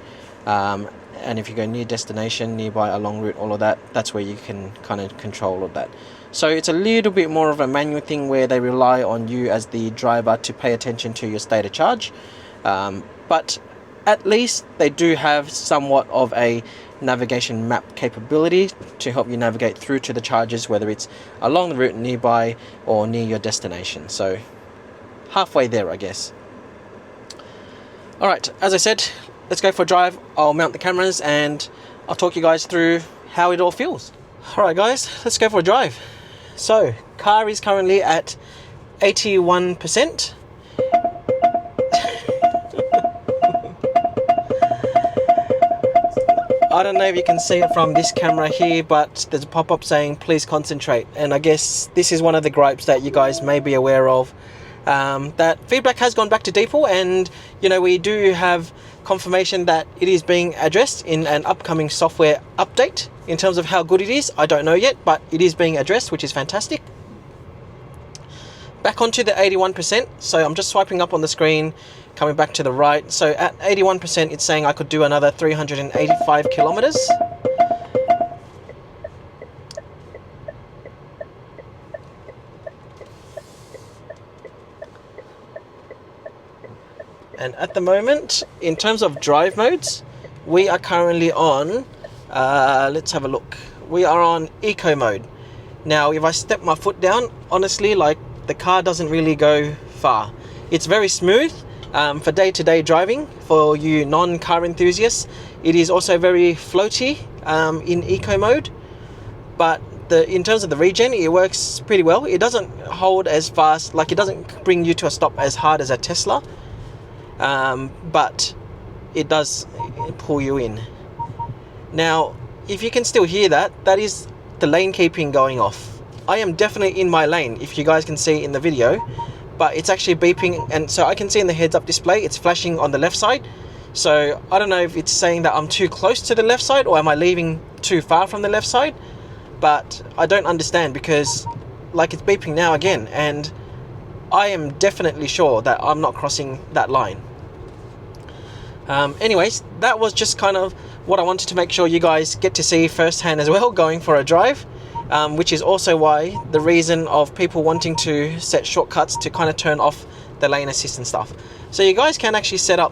And if you go near destination, nearby, a long route, all of that, that's where you can kind of control all of that. So it's a little bit more of a manual thing where they rely on you as the driver to pay attention to your state of charge. But at least they do have somewhat of a navigation map capability to help you navigate through to the charges, whether it's along the route, nearby, or near your destination. So halfway there, I guess. Alright, as I said, let's go for a drive. I'll mount the cameras and I'll talk you guys through how it all feels. Alright guys, let's go for a drive. So, car is currently at 81%. I don't know if you can see it from this camera here, but there's a pop-up saying please concentrate, and I guess this is one of the gripes that you guys may be aware of. That feedback has gone back to Deepal, and you know, we do have confirmation that it is being addressed in an upcoming software update. In terms of how good it is, I don't know yet, but it is being addressed, which is fantastic. Back onto the 81%, so I'm just swiping up on the screen, coming back to the right. So at 81%, it's saying I could do another 385 kilometers. And at the moment, in terms of drive modes, we are currently on, let's have a look. We are on eco mode. Now, if I step my foot down, honestly, like, the car doesn't really go far. It's very smooth for day-to-day driving for you non-car enthusiasts. It is also very floaty in eco mode, but in terms of the regen, it works pretty well. It doesn't hold as fast, like it doesn't bring you to a stop as hard as a Tesla. But it does pull you in. Now, if you can still hear that, that is the lane keeping going off. I am definitely in my lane, if you guys can see in the video, but it's actually beeping, and so I can see in the heads-up display, it's flashing on the left side. So I don't know if it's saying that I'm too close to the left side, or am I leaving too far from the left side, but I don't understand, because like, it's beeping now again, and I am definitely sure that I'm not crossing that line. Anyways, that was just kind of what I wanted to make sure you guys get to see firsthand as well, going for a drive, which is also why the reason of people wanting to set shortcuts to kind of turn off the lane assist and stuff. So you guys can actually set up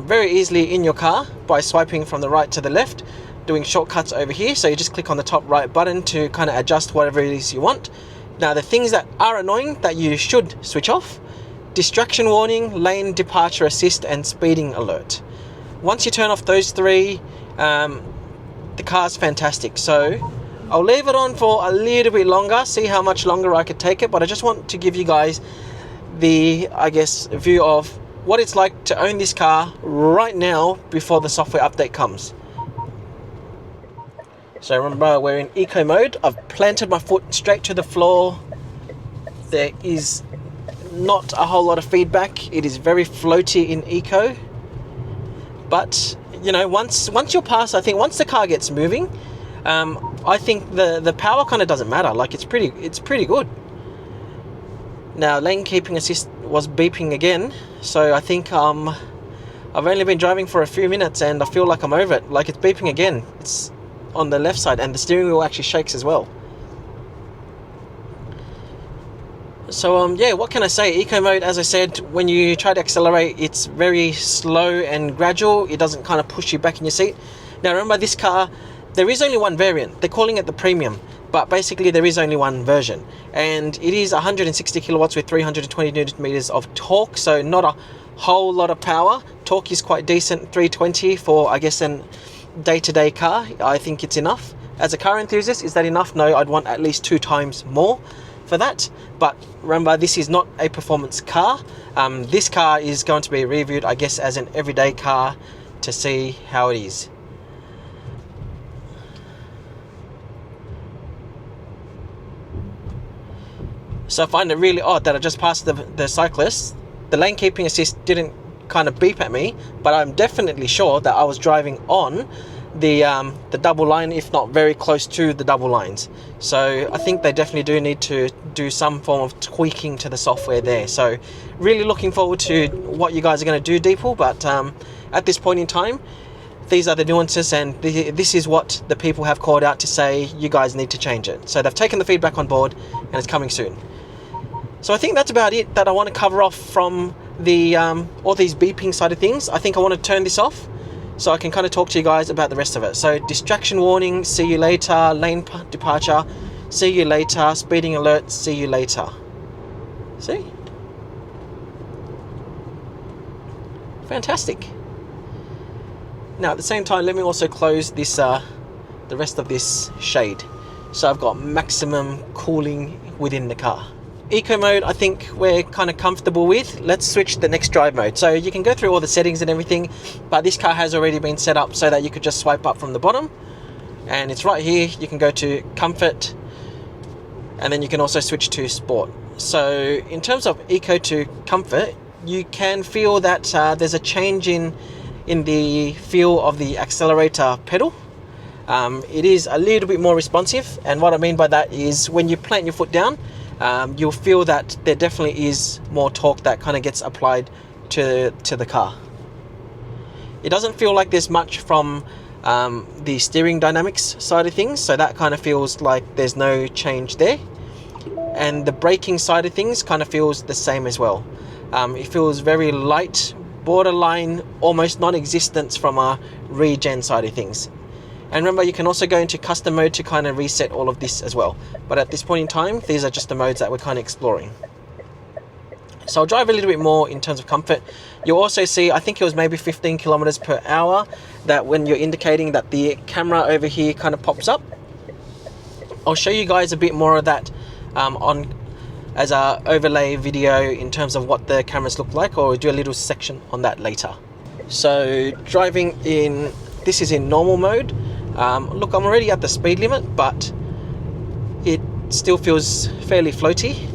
very easily in your car by swiping from the right to the left, doing shortcuts over here. So you just click on the top right button to kind of adjust whatever it is you want. Now the things that are annoying that you should switch off: distraction warning, lane departure assist, and speeding alert. Once you turn off those three, the car's fantastic. So I'll leave it on for a little bit longer, see how much longer I could take it, but I just want to give you guys the, I guess, view of what it's like to own this car right now before the software update comes. So remember, we're in eco mode. I've planted my foot straight to the floor. There is not a whole lot of feedback. It is very floaty in eco. But, you know, once you're past, I think once the car gets moving, I think the power kind of doesn't matter. Like, it's pretty good. Now, lane keeping assist was beeping again, so I think I've only been driving for a few minutes and I feel like I'm over it. Like, it's beeping again. It's on the left side, and the steering wheel actually shakes as well. So yeah, what can I say? Eco mode, as I said, when you try to accelerate, it's very slow and gradual. It doesn't kind of push you back in your seat. Now remember, this car, there is only one variant. They're calling it the premium, but basically there is only one version, and it is 160 kilowatts with 320 newton meters of torque, so not a whole lot of power. Torque is quite decent, 320 for, I guess, an day-to-day car. I think it's enough. As a car enthusiast, is that enough? No, I'd want at least 2 times more for that. But remember, this is not a performance car. This car is going to be reviewed, I guess, as an everyday car to see how it is. So I find it really odd that I just passed the cyclist. The lane keeping assist didn't kind of beep at me, but I'm definitely sure that I was driving on the double line, if not very close to the double lines. So I think they definitely do need to do some form of tweaking to the software there. So really looking forward to what you guys are going to do, Deepal, but at this point in time, these are the nuances, and this is what the people have called out to say you guys need to change it. So they've taken the feedback on board and it's coming soon. So I think that's about it that I want to cover off from the all these beeping side of things. I think I want to turn this off so I can kind of talk to you guys about the rest of it. So distraction warning, see you later, lane departure, see you later, speeding alert, see you later. See? Fantastic. Now at the same time, let me also close this the rest of this shade, so I've got maximum cooling within the car. Eco mode, I think we're kind of comfortable with. Let's switch to the next drive mode. So you can go through all the settings and everything, but this car has already been set up so that you could just swipe up from the bottom, and it's right here. You can go to comfort, and then you can also switch to sport. So in terms of eco to comfort, you can feel that there's a change in the feel of the accelerator pedal. It is a little bit more responsive, and what I mean by that is when you plant your foot down, you'll feel that there definitely is more torque that kind of gets applied to the car. It doesn't feel like there's much from the steering dynamics side of things, so that kind of feels like there's no change there. And the braking side of things kind of feels the same as well. It feels very light, borderline, almost non-existent from a regen side of things. And remember, you can also go into custom mode to kind of reset all of this as well. But at this point in time, these are just the modes that we're kind of exploring. So I'll drive a little bit more in terms of comfort. You'll also see, I think it was maybe 15 kilometers per hour, that when you're indicating that the camera over here kind of pops up. I'll show you guys a bit more of that on as a overlay video in terms of what the cameras look like, or do a little section on that later. So driving in, this is in normal mode. Look, I'm already at the speed limit, but it still feels fairly floaty.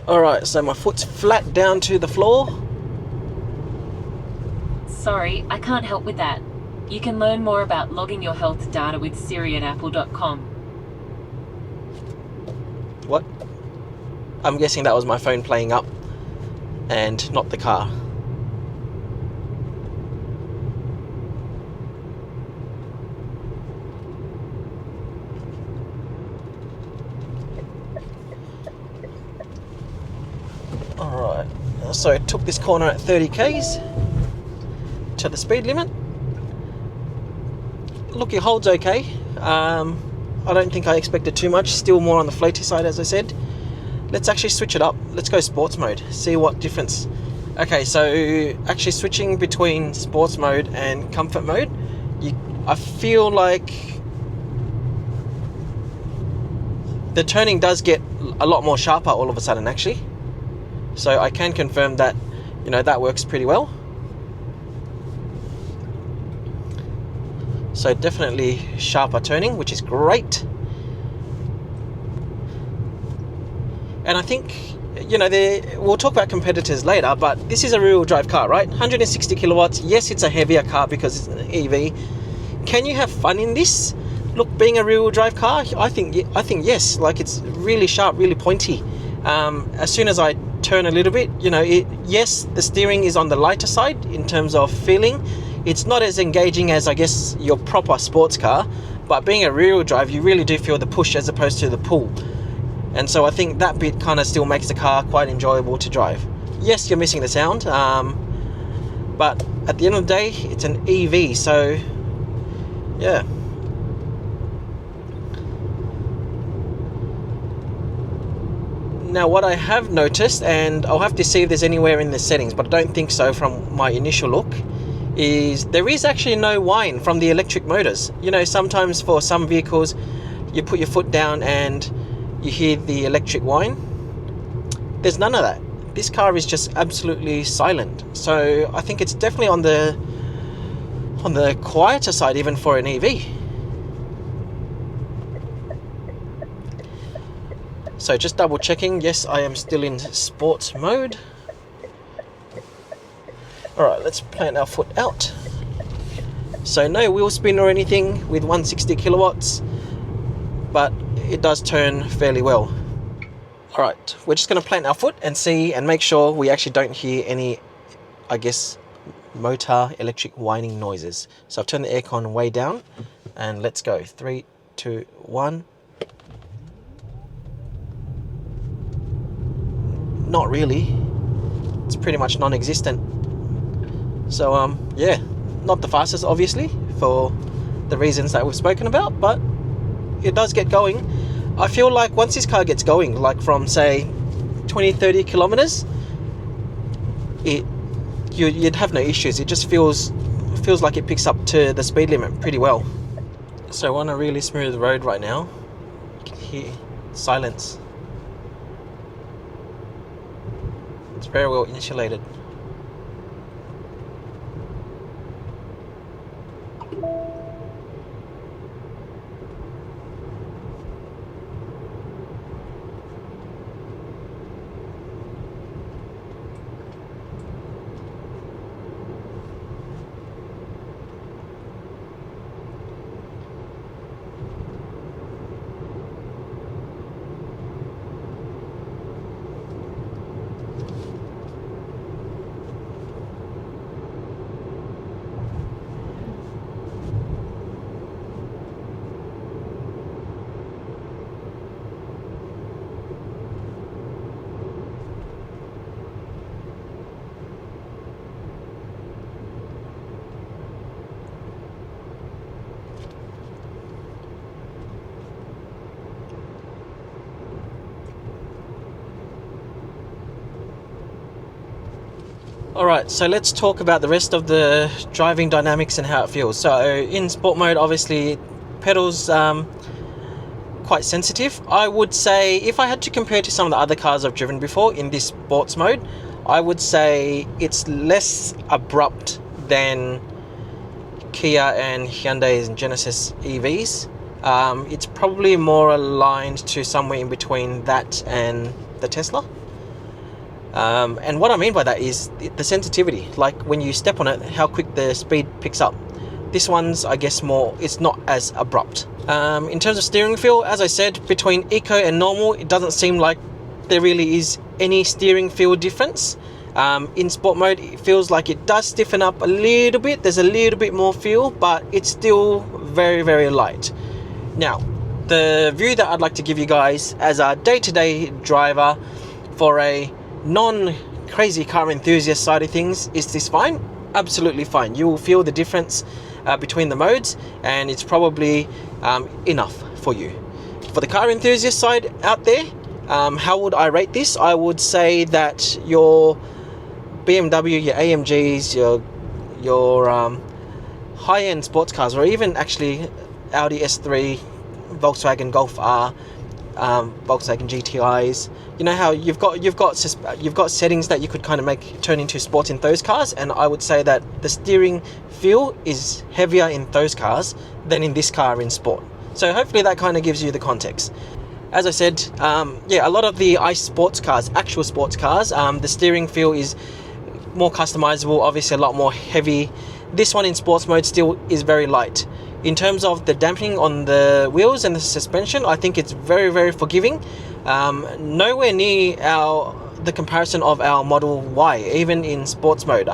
Alright, so my foot's flat down to the floor. Sorry, I can't help with that. You can learn more about logging your health data with Siri at apple.com. What? I'm guessing that was my phone playing up and not the car. Alright, so I took this corner at 30 k's to the speed limit. Look, it holds okay. I don't think I expected too much, still more on the floaty side as I said. Let's actually switch it up. Let's go sports mode, see what difference. Okay, so actually switching between sports mode and comfort mode, I feel like the turning does get a lot more sharper all of a sudden actually. So I can confirm that, you know, that works pretty well. So definitely sharper turning, which is great. And I think, you know, we'll talk about competitors later, but this is a rear-wheel drive car, right? 160 kilowatts. Yes, it's a heavier car because it's an EV. Can you have fun in this? Look, being a rear-wheel drive car, I think yes. Like, it's really sharp, really pointy. As soon as I turn a little bit, you know, yes, the steering is on the lighter side in terms of feeling. It's not as engaging as, I guess, your proper sports car, but being a rear-wheel drive, you really do feel the push as opposed to the pull. And so I think that bit kind of still makes the car quite enjoyable to drive. Yes, you're missing the sound, but at the end of the day, it's an EV, so yeah. Now what I have noticed, and I'll have to see if there's anywhere in the settings, but I don't think so from my initial look, is there is actually no whine from the electric motors. You know, sometimes for some vehicles, you put your foot down and you hear the electric whine. There's none of that. This car is just absolutely silent. So I think it's definitely on the quieter side even for an EV. So just double checking, yes, I am still in sports mode. Alright, let's plant our foot out. So no wheel spin or anything with 160 kilowatts, but it does turn fairly well. Alright, we're just going to plant our foot and see and make sure we actually don't hear any, I guess, motor electric whining noises. So I've turned the aircon way down and let's go. 3, 2, 1. Not really. It's pretty much non-existent. So yeah, not the fastest obviously for the reasons that we've spoken about, but it does get going. I feel like once this car gets going, like from say 20-30 kilometers, you'd have no issues. It just feels like it picks up to the speed limit pretty well. So on a really smooth road right now, you can hear silence. It's very well insulated. Alright, so let's talk about the rest of the driving dynamics and how it feels. So in sport mode, obviously, pedals quite sensitive. I would say, if I had to compare to some of the other cars I've driven before in this sports mode, I would say it's less abrupt than Kia and Hyundai's and Genesis EVs. It's probably more aligned to somewhere in between that and the Tesla. And what I mean by that is the sensitivity, like when you step on it, how quick the speed picks up. This one's, I guess, it's not as abrupt. In terms of steering feel, as I said, between eco and normal, it doesn't seem like there really is any steering feel difference. In sport mode, it feels like it does stiffen up a little bit. There's a little bit more feel, but it's still very, very light. Now, the view that I'd like to give you guys as a day-to-day driver for a non-crazy car enthusiast side of things, is this fine? Absolutely fine. You will feel the difference between the modes, and it's probably enough for you. For the car enthusiast side out there, how would I rate this? I would say that your BMW, your AMGs, your high-end sports cars, or even actually Audi S3, Volkswagen Golf R, Volkswagen GTIs, you know how you've got settings that you could kind of turn into sport in those cars, and I would say that the steering feel is heavier in those cars than in this car in sport. So hopefully that kind of gives you the context. As I said, a lot of the ICE sports cars, actual sports cars, the steering feel is more customizable, obviously a lot more heavy. This one in sports mode still is very light. In terms of the dampening on the wheels and the suspension, I think it's very, very forgiving. Nowhere near the comparison of our Model Y, even in sports mode.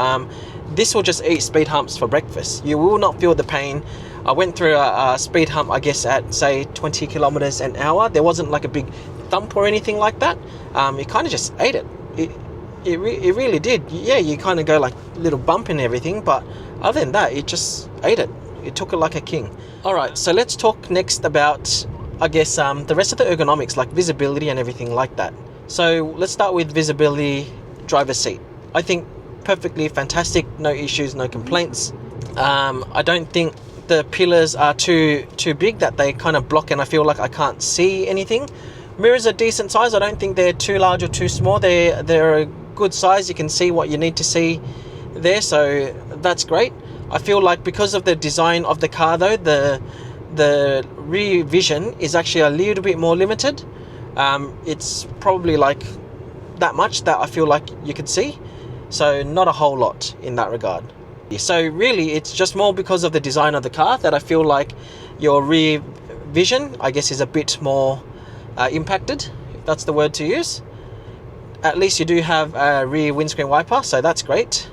This will just eat speed humps for breakfast. You will not feel the pain. I went through a speed hump, I guess, at say 20 kilometers an hour. There wasn't like a big thump or anything like that. It kind of just ate it. It really did. Yeah, you kind of go like little bump and everything, but other than that, it just ate it. It took it like a king. All right, so let's talk next about, I guess, the rest of the ergonomics, like visibility and everything like that. So let's start with visibility, driver's seat. I think perfectly fantastic, no issues, no complaints. I don't think the pillars are too big that they kind of block and I feel like I can't see anything. Mirrors are decent size. I don't think they're too large or too small. They're a good size. You can see what you need to see there, so that's great. I feel like because of the design of the car though, the rear vision is actually a little bit more limited. It's probably like that much that I feel like you could see, so not a whole lot in that regard. So really it's just more because of the design of the car that I feel like your rear vision, I guess, is a bit more impacted, if that's the word to use. At least you do have a rear windscreen wiper, so that's great.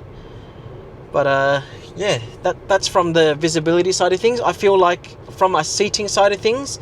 But yeah, that's from the visibility side of things. I feel like from a seating side of things,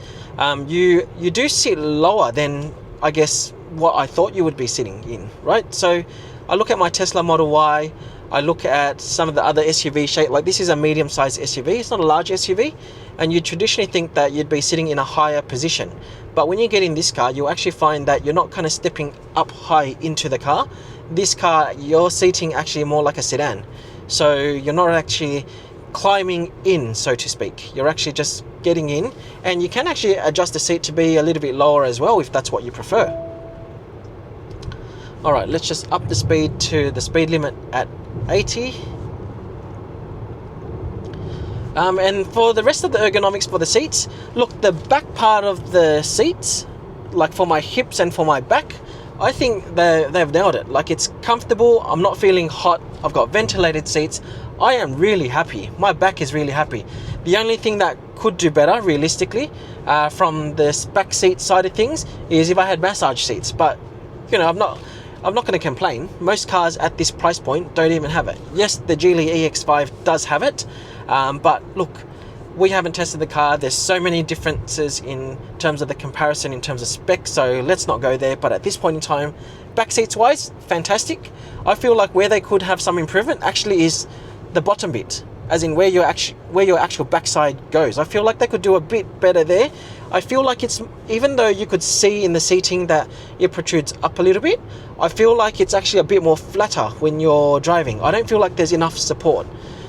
you do sit lower than, I guess, what I thought you would be sitting in, right? So I look at my Tesla Model Y, I look at some of the other SUV shape, like this is a medium-sized SUV, it's not a large SUV, and you traditionally think that you'd be sitting in a higher position. But when you get in this car, you'll actually find that you're not kind of stepping up high into the car. This car, you're seating actually more like a sedan. So you're not actually climbing in, so to speak. You're actually just getting in, and you can actually adjust the seat to be a little bit lower as well if that's what you prefer. All right, let's just up the speed to the speed limit at 80. And for the rest of the ergonomics for the seats, look, the back part of the seats, like for my hips and for my back, I think they've nailed it. Like, it's comfortable, I'm not feeling hot, I've got ventilated seats. I am really happy. My back is really happy. The only thing that could do better, realistically, from the back seat side of things, is if I had massage seats. But, you know, I'm not going to complain. Most cars at this price point don't even have it. Yes, the Geely EX5 does have it, but look, we haven't tested the car. There's so many differences in terms of the comparison, in terms of specs, so let's not go there. But at this point in time, back seats wise, fantastic. I feel like where they could have some improvement actually is the bottom bit, as in where your actual backside goes. I feel like they could do a bit better there. I feel like it's, even though you could see in the seating that it protrudes up a little bit, I feel like it's actually a bit more flatter when you're driving. I don't feel like there's enough support.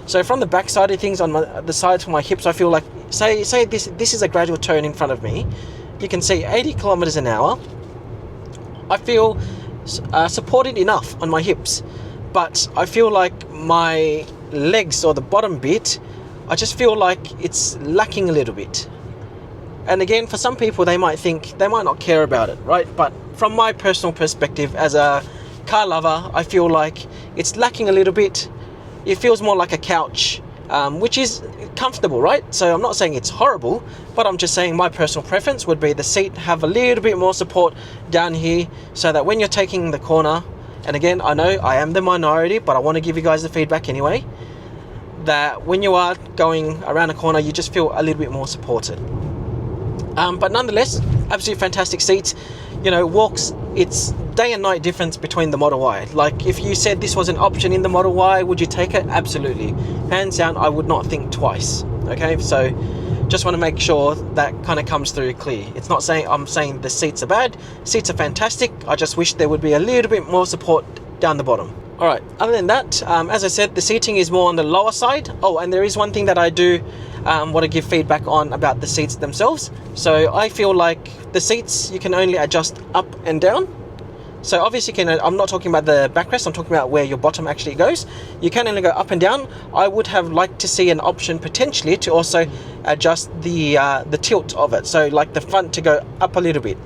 So from the back side of things, on the sides for my hips, I feel like, say this is a gradual turn in front of me. You can see 80 kilometers an hour. I feel supported enough on my hips, but I feel like my legs, or the bottom bit, I just feel like it's lacking a little bit. And again, for some people, they might not care about it, right? But from my personal perspective, as a car lover, I feel like it's lacking a little bit. It feels more like a couch, which is comfortable, right? So I'm not saying it's horrible, but I'm just saying my personal preference would be the seat have a little bit more support down here, so that when you're taking the corner, and again, I know I am the minority, but I want to give you guys the feedback anyway, that when you are going around a corner, you just feel a little bit more supported. But nonetheless, absolutely fantastic seats. You know, walks, it's day and night difference between the Model Y. Like, if you said this was an option in the Model Y, would you take it? Absolutely. Hands down, I would not think twice. Okay, so just want to make sure that kind of comes through clear. It's not saying I'm saying the seats are bad. Seats are fantastic. I just wish there would be a little bit more support down the bottom. All right, other than that, as I said, the seating is more on the lower side. Oh, and there is one thing that I do want to give feedback on about the seats themselves. So I feel like the seats, you can only adjust up and down. So obviously, I'm not talking about the backrest, I'm talking about where your bottom actually goes. You can only go up and down. I would have liked to see an option potentially to also adjust the tilt of it. So like the front to go up a little bit,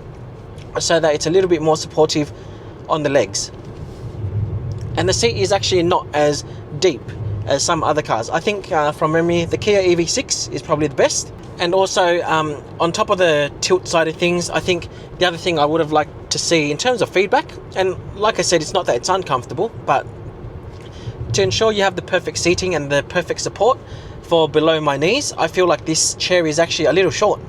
so that it's a little bit more supportive on the legs. And the seat is actually not as deep as some other cars. I think from memory, the Kia EV6 is probably the best. And also on top of the tilt side of things, I think the other thing I would have liked to see in terms of feedback, and like I said, it's not that it's uncomfortable, but to ensure you have the perfect seating and the perfect support for below my knees, I feel like this chair is actually a little short.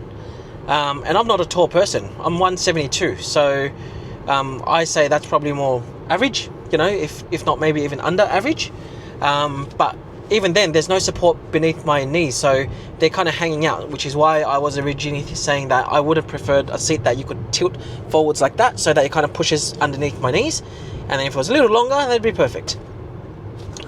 And I'm not a tall person, I'm 172, so I say that's probably more average, you know, if not maybe even under average. But even then, there's no support beneath my knees, so they're kind of hanging out, which is why I was originally saying that I would have preferred a seat that you could tilt forwards like that, so that it kind of pushes underneath my knees, and then if it was a little longer, that'd be perfect.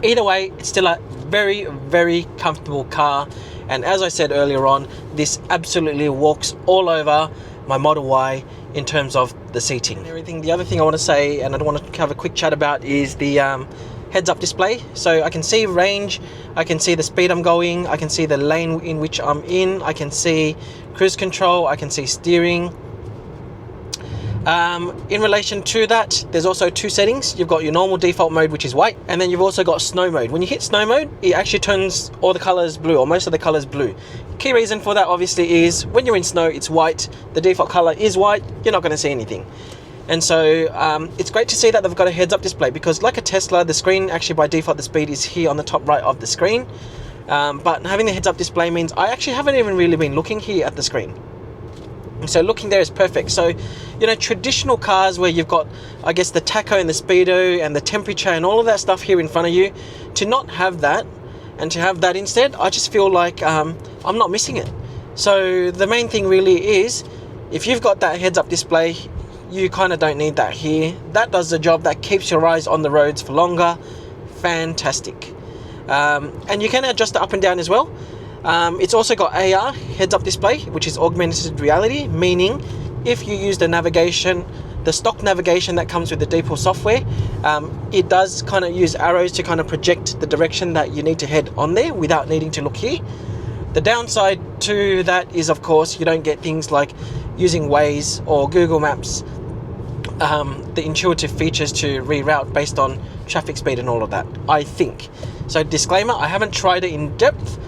Either way, it's still a very, very comfortable car, and as I said earlier on, this absolutely walks all over my Model Y in terms of the seating and everything. The other thing I want to say, and I want to have a quick chat about, is the heads-up display. So I can see range, I can see the speed I'm going, I can see the lane in which I'm in, I can see cruise control, I can see steering. In relation to that, there's also two settings. You've got your normal default mode, which is white, and then you've also got snow mode. When you hit snow mode, it actually turns all the colors blue, or most of the colors blue. Key reason for that obviously is when you're in snow, it's white, the default color is white, you're not going to see anything. And so it's great to see that they've got a heads-up display, because like a Tesla, the screen actually by default, the speed is here on the top right of the screen. But having the heads-up display means I actually haven't even really been looking here at the screen. So looking there is perfect. So, you know, traditional cars where you've got, I guess, the tacho and the speedo and the temperature and all of that stuff here in front of you, to not have that and to have that instead, I just feel like I'm not missing it. So the main thing really is, if you've got that heads-up display, you kind of don't need that here. That does the job, that keeps your eyes on the roads for longer. Fantastic. And you can adjust it up and down as well. It's also got AR, heads-up display, which is augmented reality, meaning if you use the navigation, the stock navigation that comes with the Deepal software, it does kind of use arrows to kind of project the direction that you need to head on there without needing to look here. The downside to that is, of course, you don't get things like using Waze or Google Maps, the intuitive features to reroute based on traffic speed and all of that, I think. So disclaimer, I haven't tried it in depth,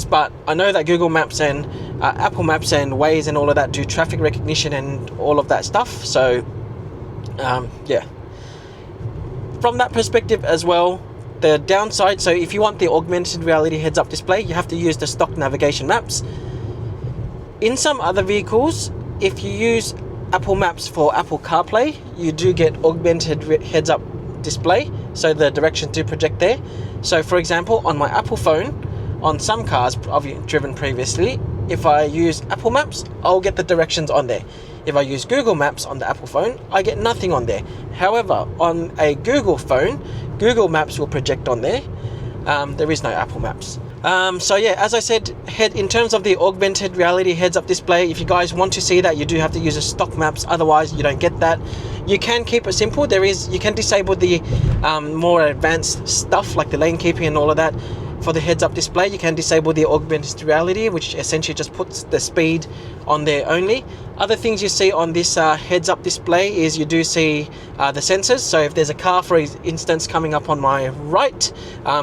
but I know that Google Maps and Apple Maps and Waze and all of that do traffic recognition and all of that stuff. So yeah, from that perspective as well, the downside, so if you want the augmented reality heads-up display, you have to use the stock navigation maps. In some other vehicles, if you use Apple Maps for Apple CarPlay, you do get augmented heads-up display, so the directions do project there. So for example, on my Apple phone, on some cars I've driven previously, if I use Apple Maps, I'll get the directions on there. If I use Google Maps on the Apple phone, I get nothing on there. However, on a Google phone, Google Maps will project on there. There is no Apple Maps. So yeah, as I said, in terms of the augmented reality heads-up display, if you guys want to see that, you do have to use a stock maps, otherwise you don't get that. You can keep it simple. You can disable the more advanced stuff like the lane keeping and all of that. for the heads-up display, you can disable the augmented reality, which essentially just puts the speed on there only. Other things you see on this heads-up display is you do see the sensors. So if there's a car, for instance, coming up on my right,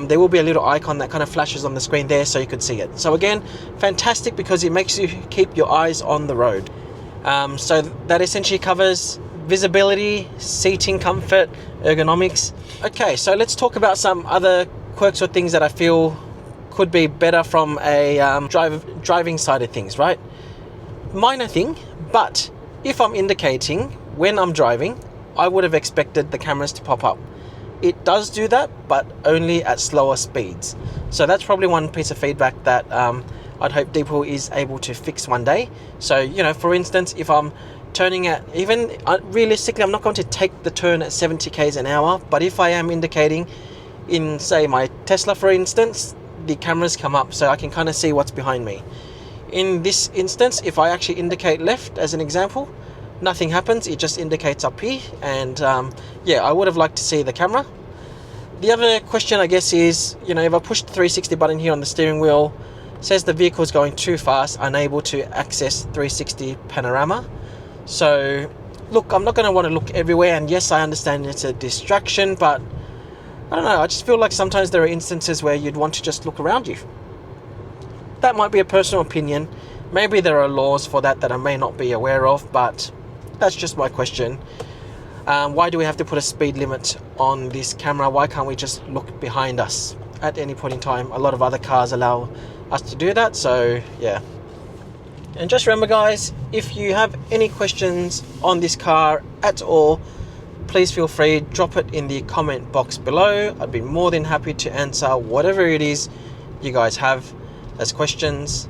there will be a little icon that kind of flashes on the screen there so you could see it. So again, fantastic because it makes you keep your eyes on the road. So that essentially covers visibility, seating comfort, ergonomics. Okay, so let's talk about some other quirks or things that I feel could be better from a driving side of things, right? Minor thing, but if I'm indicating when I'm driving, I would have expected the cameras to pop up. It does do that, but only at slower speeds. So that's probably one piece of feedback that I'd hope Deepal is able to fix one day. So, you know, for instance, if I'm turning at, even realistically, I'm not going to take the turn at 70 k's an hour, but if I am indicating in, say, my Tesla, for instance, the cameras come up so I can kind of see what's behind me. In this instance, if I actually indicate left as an example, nothing happens, it just indicates up here, and yeah, I would have liked to see the camera. The other question, I guess, is, you know, if I push the 360 button here on the steering wheel, says the vehicle is going too fast, unable to access 360 panorama. So look, I'm not going to want to look everywhere, and yes, I understand it's a distraction, but I don't know, I just feel like sometimes there are instances where you'd want to just look around you. That might be a personal opinion. Maybe there are laws for that I may not be aware of, but that's just my question. Why do we have to put a speed limit on this camera? Why can't we just look behind us at any point in time? A lot of other cars allow us to do that, so yeah. And just remember, guys, if you have any questions on this car at all, please feel free, drop it in the comment box below. I'd be more than happy to answer whatever it is you guys have as questions.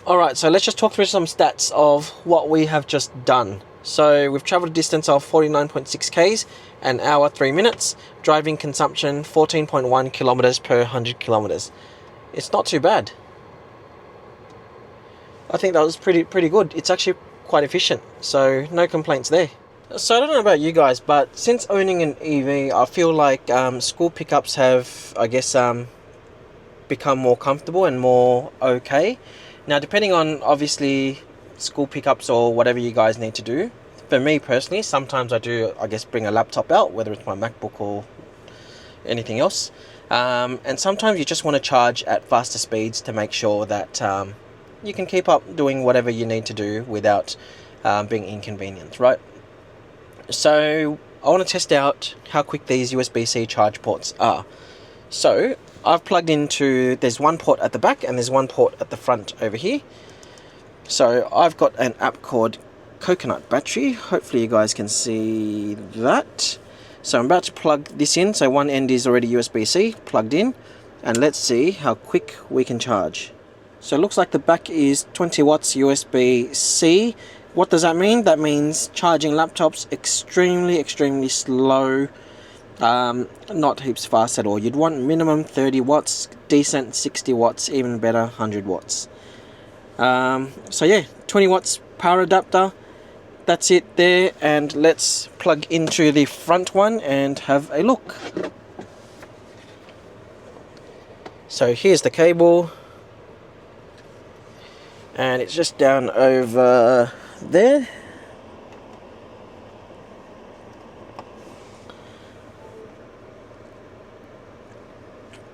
Alright, so let's just talk through some stats of what we have just done. So we've travelled a distance of 49.6 k's, an hour 3 minutes, driving consumption 14.1 kilometers per 100 kilometers. It's not too bad. I think that was pretty good. It's actually quite efficient, so no complaints there. So I don't know about you guys, but since owning an EV, I feel like school pickups have, I guess, become more comfortable and more okay. Now, depending on, obviously, school pickups or whatever you guys need to do. For me personally, sometimes I do, I guess, bring a laptop out, whether it's my MacBook or anything else. And sometimes you just want to charge at faster speeds to make sure that you can keep up doing whatever you need to do without being inconvenienced, right? So I want to test out how quick these USB-C charge ports are. So I've plugged into, there's one port at the back and there's one port at the front over here. So I've got an app called Coconut Battery. Hopefully you guys can see that. So I'm about to plug this in. So one end is already USB-C plugged in, and let's see how quick we can charge. So it looks like the back is 20 watts USB-C. What does that mean? That means charging laptops extremely slow, not heaps fast at all. You'd want minimum 30 watts, decent 60 watts, even better 100 watts. So yeah, 20 watts power adapter, that's it there, and let's plug into the front one and have a look. So here's the cable, and it's just down over there.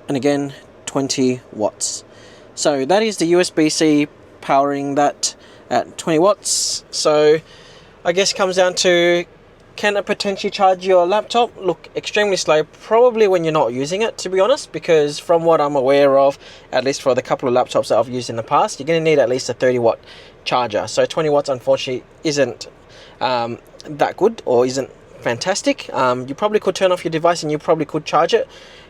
And again, 20 watts. So that is the USB-C powering that at 20 watts. So I guess it comes down to, can it potentially charge your laptop? Look, extremely slow, probably when you're not using it, to be honest, because from what I'm aware of, at least for the couple of laptops that I've used in the past, you're going to need at least a 30 watt charger. So 20 watts unfortunately isn't that good, or isn't fantastic. You probably could turn off your device and you probably could charge it.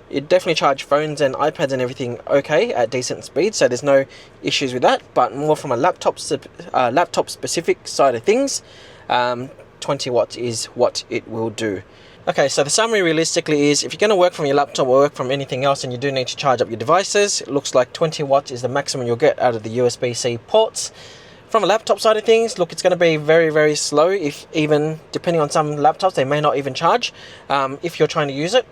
It definitely charge phones and iPads and everything okay at decent speed, so there's no issues with that. But more from a laptop specific side of things, 20 watts is what it will do. Okay, so the summary realistically is, if you're going to work from your laptop or work from anything else and you do need to charge up your devices, it looks like 20 watts is the maximum you'll get out of the USB-C ports. From a laptop side of things, look, it's going to be very slow, if even, depending on some laptops, they may not even charge if you're trying to use it.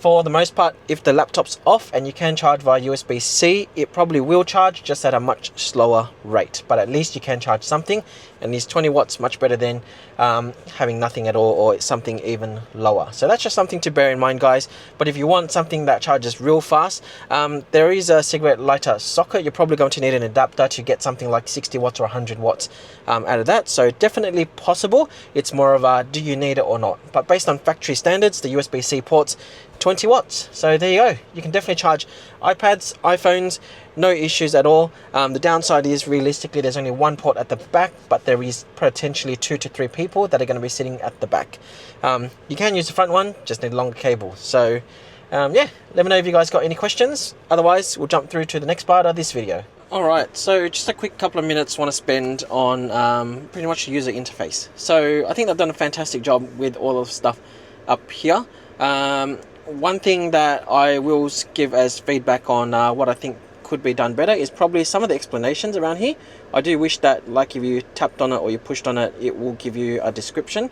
For the most part, if the laptop's off and you can charge via USB-C, it probably will charge, just at a much slower rate. But at least you can charge something, and these 20 watts much better than having nothing at all, or something even lower. So that's just something to bear in mind, guys. But if you want something that charges real fast, there is a cigarette lighter socket. You're probably going to need an adapter to get something like 60 watts or 100 watts out of that. So definitely possible. It's more of a, do you need it or not? But based on factory standards, the USB-C ports 20 watts. So there you go. You can definitely charge iPads, iPhones, no issues at all. The downside is, realistically, there's only one port at the back, but there is potentially 2 to 3 people that are going to be sitting at the back. You can use the front one, just need a longer cable. So yeah, let me know if you guys got any questions. Otherwise, we'll jump through to the next part of this video. Alright, so just a quick couple of minutes want to spend on pretty much the user interface. So I think they've done a fantastic job with all of the stuff up here. One thing that I will give as feedback on what I think could be done better is probably some of the explanations around here. I do wish that, like, if you tapped on it or you pushed on it, it will give you a description.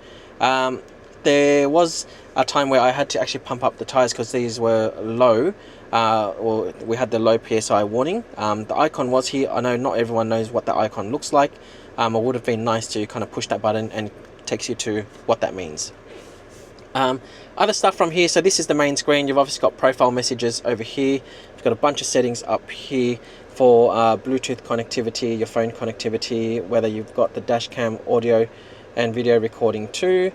There was a time where I had to actually pump up the tires because these were low, or we had the low PSI warning. The icon was here. I know not everyone knows what the icon looks like. It would have been nice to kind of push that button and it takes you to what that means. Other stuff from here, so this is the main screen. You've obviously got profile messages over here. You've got a bunch of settings up here for Bluetooth connectivity, your phone connectivity, whether you've got the dashcam audio and video recording too.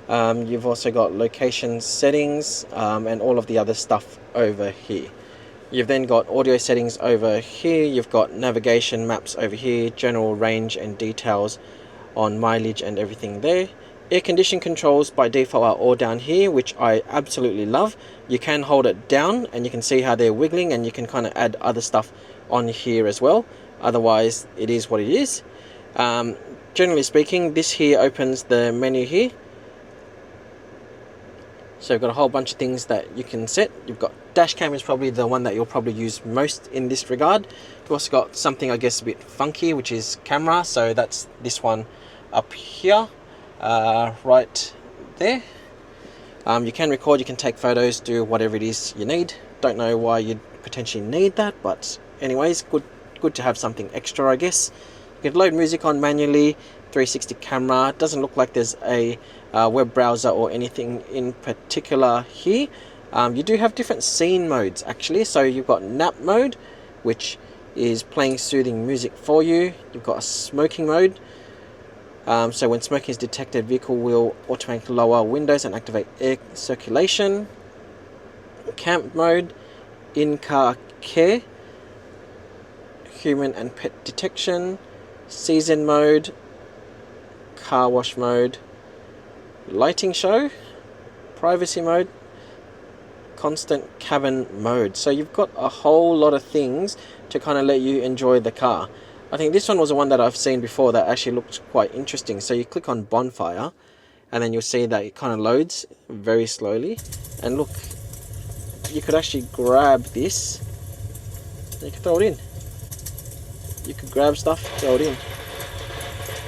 You've also got location settings and all of the other stuff over here. You've then got audio settings over here. You've got navigation maps over here, general range and details on mileage and everything there. Air condition controls by default are all down here, which I absolutely love. You can hold it down and you can see how they're wiggling, and you can kind of add other stuff on here as well. Otherwise, it is what it is. Generally speaking, this here opens the menu here. So you've got a whole bunch of things that you can set. You've got dashcam is probably the one that you'll probably use most in this regard. You've also got something, I guess, a bit funky, which is camera. So that's this one up here. Right there. You can record, you can take photos, do whatever it is you need. Don't know why you'd potentially need that, but anyways, good to have something extra, I guess. You can load music on manually, 360 camera. Doesn't look like there's a web browser or anything in particular here. You do have different scene modes actually. So you've got nap mode, which is playing soothing music for you. You've got a smoking mode. So when smoking is detected, vehicle will automatically lower windows and activate air circulation. Camp mode, in-car care, human and pet detection, season mode, car wash mode, lighting show, privacy mode, constant cabin mode. So you've got a whole lot of things to kind of let you enjoy the car. I think this one was the one that I've seen before that actually looked quite interesting. So you click on bonfire and then you'll see that it kind of loads very slowly. And look, you could actually grab this and you can throw it in. You could grab stuff, throw it in.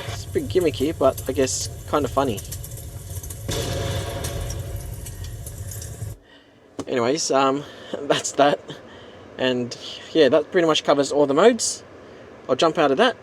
It's a bit gimmicky, but I guess kind of funny. Anyways, that's that. And yeah, that pretty much covers all the modes. I'll jump out of that,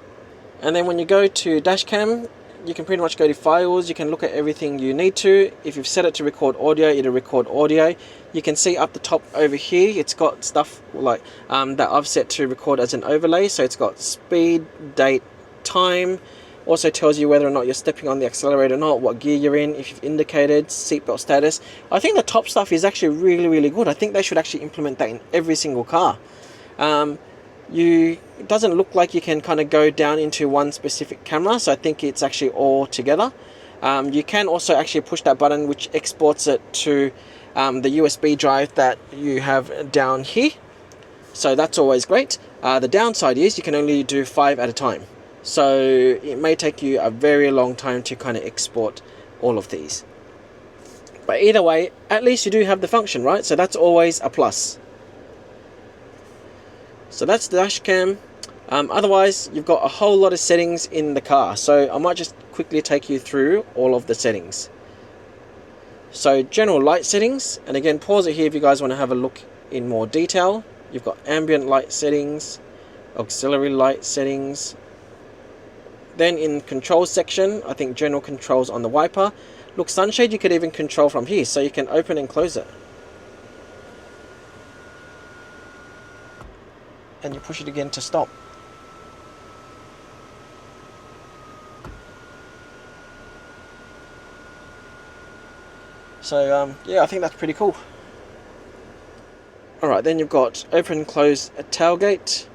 and then when you go to dashcam, you can pretty much go to files. You can look at everything you need to. If you've set it to record audio, it'll record audio. You can see up the top over here, it's got stuff like that I've set to record as an overlay. So it's got speed, date, time. Also tells you whether or not you're stepping on the accelerator or not, what gear you're in, if you've indicated, seatbelt status. I think the top stuff is actually really good. I think they should actually implement that in every single car. It doesn't look like you can kind of go down into one specific camera, so I think it's actually all together. You can also actually push that button, which exports it to the USB drive that you have down here. So that's always great. The downside is you can only do 5 at a time. So it may take you a very long time to kind of export all of these. But either way, at least you do have the function, right? So that's always a plus. So that's the dash cam. Otherwise, you've got a whole lot of settings in the car. So I might just quickly take you through all of the settings. So general light settings, and again pause it here if you guys want to have a look in more detail. You've got ambient light settings, auxiliary light settings. Then in control section, I think general controls on the wiper. Look, sunshade you could even control from here, so you can open and close it. And you push it again to stop. So yeah, I think that's pretty cool. Alright, then you've got open and close a tailgate,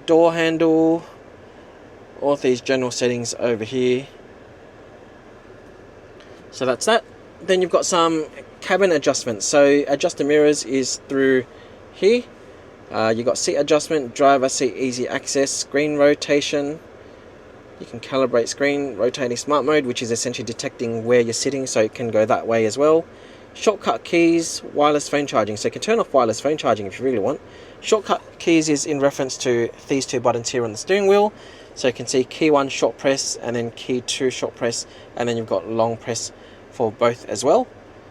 door handle, all of these general settings over here. So that's that. Then you've got some cabin adjustments. So adjust the mirrors is through here. You've got seat adjustment, driver seat easy access, screen rotation. You can calibrate screen rotating smart mode, which is essentially detecting where you're sitting, so it can go that way as well. Shortcut keys, wireless phone charging, so you can turn off wireless phone charging if you really want. Shortcut keys is in reference to these two buttons here on the steering wheel. So you can see key 1 short press and then key 2 short press, and then you've got long press for both as well.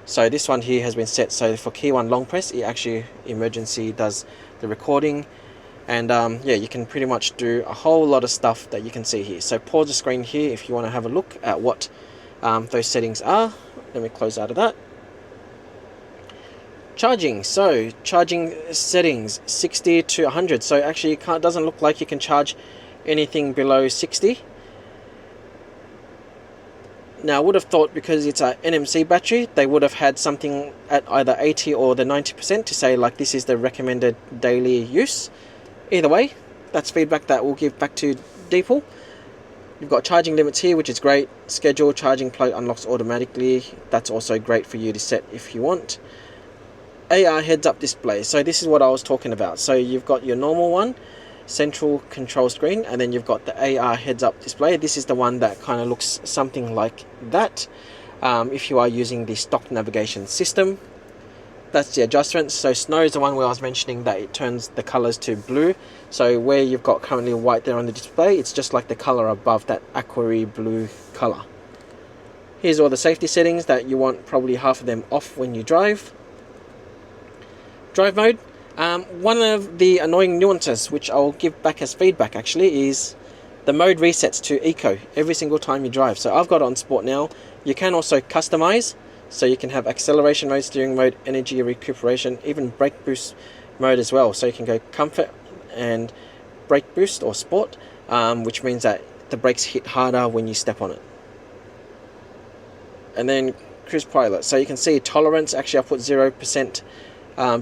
So this one here has been set so for key 1 long press, it actually emergency does the recording. And yeah, you can pretty much do a whole lot of stuff that you can see here. So pause the screen here if you want to have a look at what those settings are. Let me close out of that. Charging, so charging settings 60 to 100. So actually it doesn't look like you can charge anything below 60. Now I would have thought because it's a NMC battery, they would have had something at either 80 or the 90% to say like this is the recommended daily use. Either way, that's feedback that we'll give back to Deepal. You've got charging limits here, which is great. Schedule charging plug unlocks automatically. That's also great for you to set if you want. AR heads up display. So this is what I was talking about. So you've got your normal one, central control screen, and then you've got the AR heads up display. This is the one that kind of looks something like that. If you are using the stock navigation system. That's the adjustments. So snow is the one where I was mentioning that it turns the colors to blue. So where you've got currently white there on the display, it's just like the color above that aquary blue color. Here's all the safety settings that you want probably half of them off when you drive. Drive mode. One of the annoying nuances which I'll give back as feedback actually is the mode resets to eco every single time you drive. So I've got it on sport now. You can also customize. So you can have acceleration mode, steering mode, energy recuperation, even brake boost mode as well. So you can go comfort and brake boost or sport, which means that the brakes hit harder when you step on it. And then cruise pilot. So you can see tolerance, actually I put 0%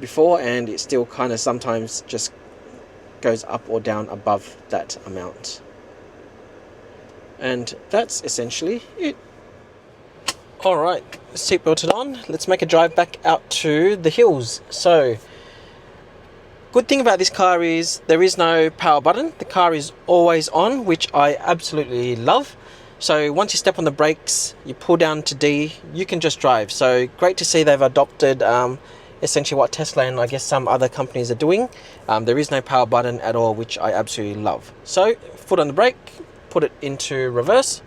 before, and it still kind of sometimes just goes up or down above that amount. And that's essentially it. Alright, seat belted on. Let's make a drive back out to the hills. So, good thing about this car is there is no power button. The car is always on, which I absolutely love. So once you step on the brakes, you pull down to D, you can just drive. So great to see they've adopted essentially what Tesla and I guess some other companies are doing. There is no power button at all, which I absolutely love. So, foot on the brake, put it into reverse.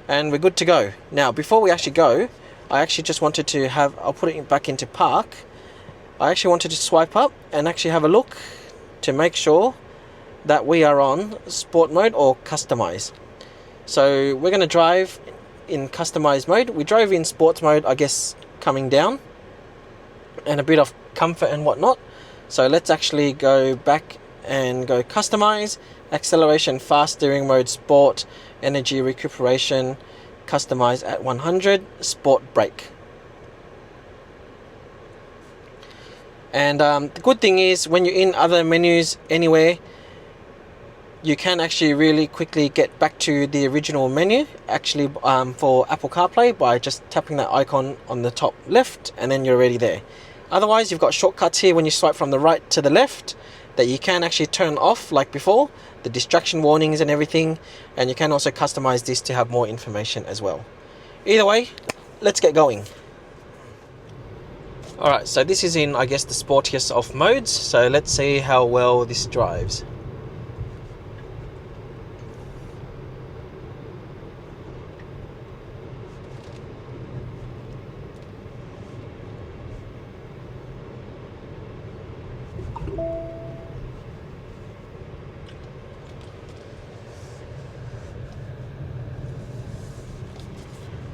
And we're good to go. Now, before we actually go, I actually just wanted to I'll put it back into park. I actually wanted to swipe up and actually have a look to make sure that we are on sport mode or customize. So we're going to drive in customize mode. We drove in sports mode, I guess, coming down, and a bit of comfort and whatnot. So let's actually go back and go customize, acceleration, fast steering mode, sport, energy recuperation, customize at 100, sport brake. And the good thing is when you're in other menus anywhere, you can actually really quickly get back to the original menu, actually for Apple CarPlay, by just tapping that icon on the top left, and then you're already there. Otherwise, you've got shortcuts here when you swipe from the right to the left that you can actually turn off like before, the distraction warnings and everything, and you can also customize this to have more information as well. Either way, let's get going. Alright, so this is in, I guess, the sportiest of modes, so let's see how well this drives.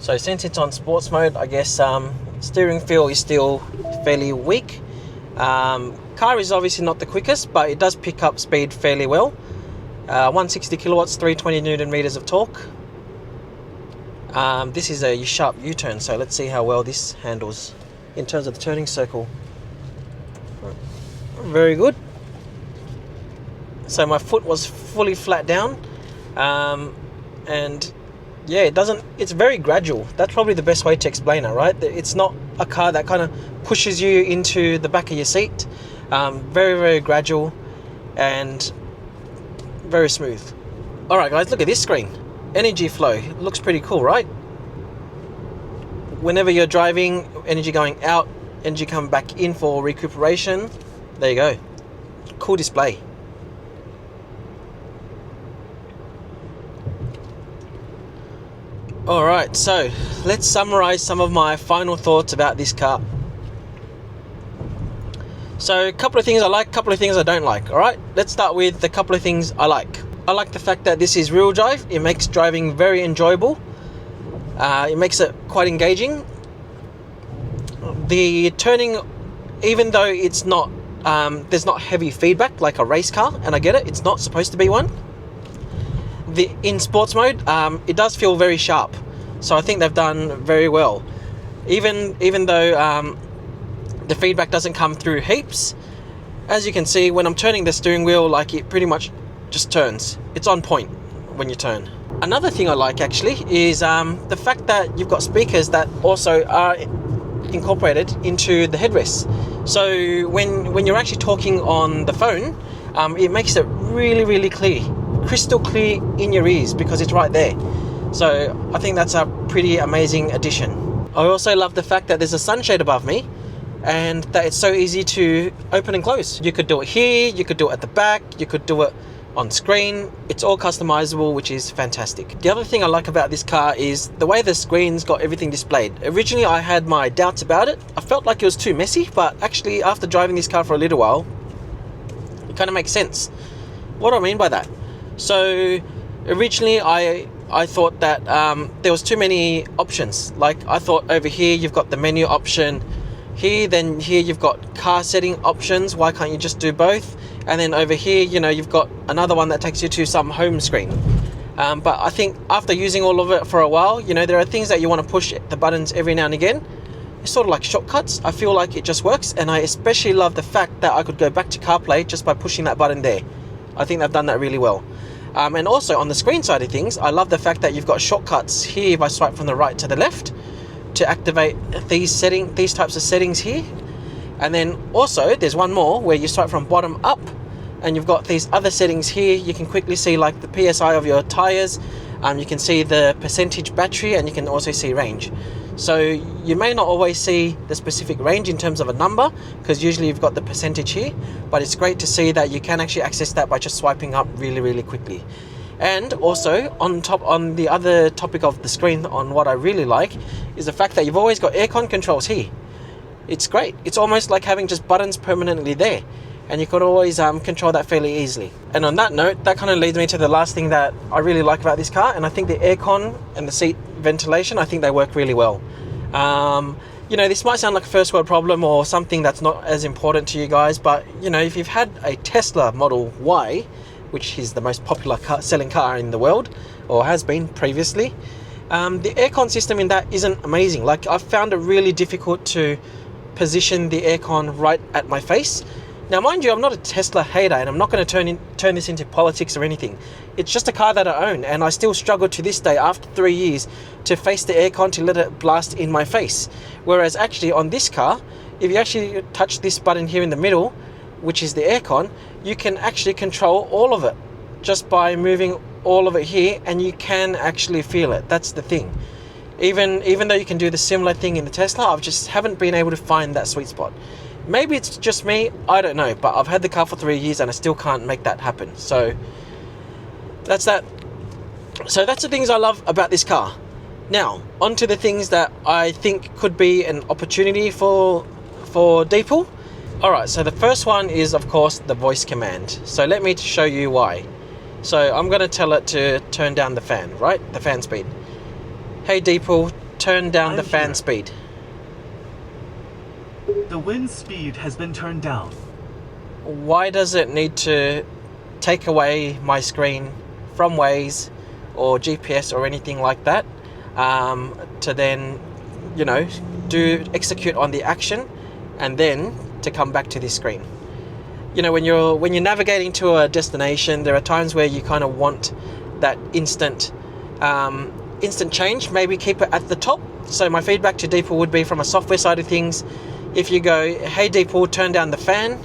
So since it's on sports mode, I guess steering feel is still fairly weak. Car is obviously not the quickest, but it does pick up speed fairly well. 160 kilowatts, 320 Newton meters of torque. This is a sharp U-turn, so let's see how well this handles in terms of the turning circle. Very good. So my foot was fully flat down, and yeah, it's very gradual. That's probably the best way to explain it, right? It's not a car that kind of pushes you into the back of your seat. Very, very gradual and very smooth. All right, guys, look at this screen. Energy flow. It looks pretty cool, right? Whenever you're driving, energy going out, energy coming back in for recuperation. There you go. Cool display. Alright, so let's summarize some of my final thoughts about this car. So a couple of things I like, a couple of things I don't like. Alright, let's start with the couple of things I like. I like the fact that this is rear drive. It makes driving very enjoyable. It makes it quite engaging. The turning, even though it's not, there's not heavy feedback like a race car, and I get it, it's not supposed to be one. In sports mode, it does feel very sharp, so I think they've done very well. Even though the feedback doesn't come through heaps, as you can see, when I'm turning the steering wheel, like, it pretty much just turns. It's on point when you turn. Another thing I like actually is the fact that you've got speakers that also are incorporated into the headrests. So when you're actually talking on the phone, it makes it really, really clear. Crystal clear in your ears because it's right there. So I think that's a pretty amazing addition. I also love the fact that there's a sunshade above me and that it's so easy to open and close. You could do it here, you could do it at the back, you could do it on screen. It's all customizable, which is fantastic. The other thing I like about this car is the way the screen's got everything displayed. Originally I had my doubts about it. I felt like it was too messy, but actually after driving this car for a little while, it kind of makes sense. What do I mean by that? So originally I thought that there was too many options. Like, I thought over here you've got the menu option, then here you've got car setting options. Why can't you just do both? And then over here, you know, you've got another one that takes you to some home screen. But I think after using all of it for a while, you know, there are things that you want to push the buttons every now and again. It's sort of like shortcuts. I feel like it just works, and I especially love the fact that I could go back to CarPlay just by pushing that button there. I think they've done that really well. And also on the screen side of things, I love the fact that you've got shortcuts here if I swipe from the right to the left to activate these types of settings here. And then also there's one more where you swipe from bottom up and you've got these other settings here. You can quickly see like the PSI of your tires, you can see the percentage battery, and you can also see range. So you may not always see the specific range in terms of a number, because usually you've got the percentage here, but it's great to see that you can actually access that by just swiping up really, really quickly. And also on the other topic of the screen, on what I really like is the fact that you've always got aircon controls here. It's great. It's almost like having just buttons permanently there, and you can always control that fairly easily. And on that note, that kind of leads me to the last thing that I really like about this car, and I think the aircon and the seat ventilation, I think they work really well. You know, this might sound like a first world problem or something that's not as important to you guys, but you know, if you've had a Tesla Model Y, which is the most popular selling car in the world, or has been previously, the aircon system in that isn't amazing. Like, I've found it really difficult to position the aircon right at my face. Now, mind you, I'm not a Tesla hater, and I'm not going to turn this into politics or anything. It's just a car that I own, and I still struggle to this day, after 3 years, to face the aircon to let it blast in my face. Whereas actually on this car, if you actually touch this button here in the middle, which is the aircon, you can actually control all of it just by moving all of it here, and you can actually feel it. That's the thing. Even though you can do the similar thing in the Tesla, I just haven't been able to find that sweet spot. Maybe it's just me, I don't know, but I've had the car for 3 years and I still can't make that happen. So that's that. So that's the things I love about this car. Now, on to the things that I think could be an opportunity for Deepal. Alright, so the first one is, of course, the voice command. So let me show you why. So I'm going to tell it to turn down the fan, right? The fan speed. Hey Deepal, turn down I'm the fan here. speed? The wind speed has been turned down. Why does it need to take away my screen from Waze or GPS or anything like that to then, you know, execute on the action and then to come back to this screen? You know, when you're navigating to a destination, there are times where you kind of want that instant change. Maybe keep it at the top. So my feedback to Deepal would be, from a software side of things, if you go, hey Deepal, turn down the fan,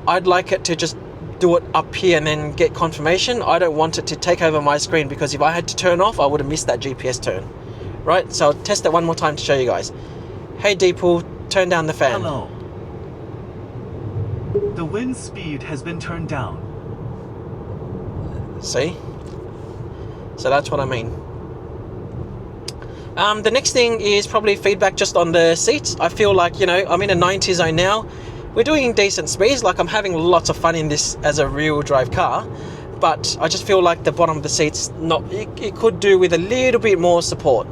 I'd like it to just do it up here and then get confirmation. I don't want it to take over my screen, because if I had to turn off, I would have missed that GPS turn, right? So I'll test it one more time to show you guys. Hey Deepal, turn down the fan. Hello. The wind speed has been turned down. See? So that's what I mean. The next thing is probably feedback just on the seats. I feel like, you know, I'm in a 90 zone now. We're doing decent speeds, like I'm having lots of fun in this as a rear drive car, but I just feel like the bottom of the seats, it could do with a little bit more support.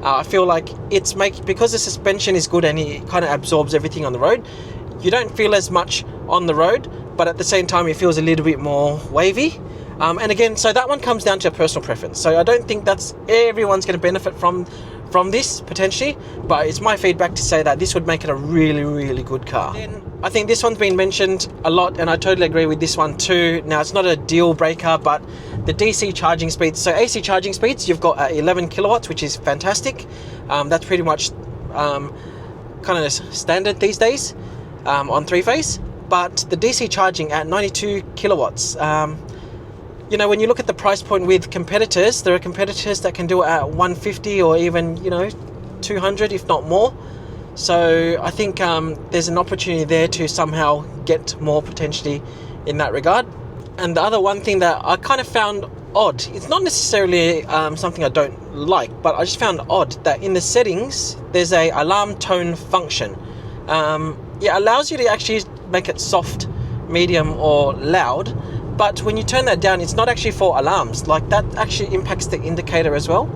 I feel like because the suspension is good and it kind of absorbs everything on the road, you don't feel as much on the road, but at the same time it feels a little bit more wavy. And again, so that one comes down to a personal preference. So I don't think that's everyone's going to benefit from this potentially, but it's my feedback to say that this would make it a really, really good car. Then I think this one's been mentioned a lot, and I totally agree with this one too. Now, it's not a deal breaker, but the DC charging speeds. So AC charging speeds, you've got 11 kilowatts, which is fantastic. That's pretty much kind of standard these days on three-phase. But the DC charging at 92 kilowatts, you know, when you look at the price point with competitors, there are competitors that can do it at 150 or even, you know, 200, if not more. So I think there's an opportunity there to somehow get more potentially in that regard. And the other one thing that I kind of found odd, it's not necessarily something I don't like, but I just found odd that in the settings, there's a alarm tone function. It allows you to actually make it soft, medium or loud. But when you turn that down, it's not actually for alarms. Like, that actually impacts the indicator as well.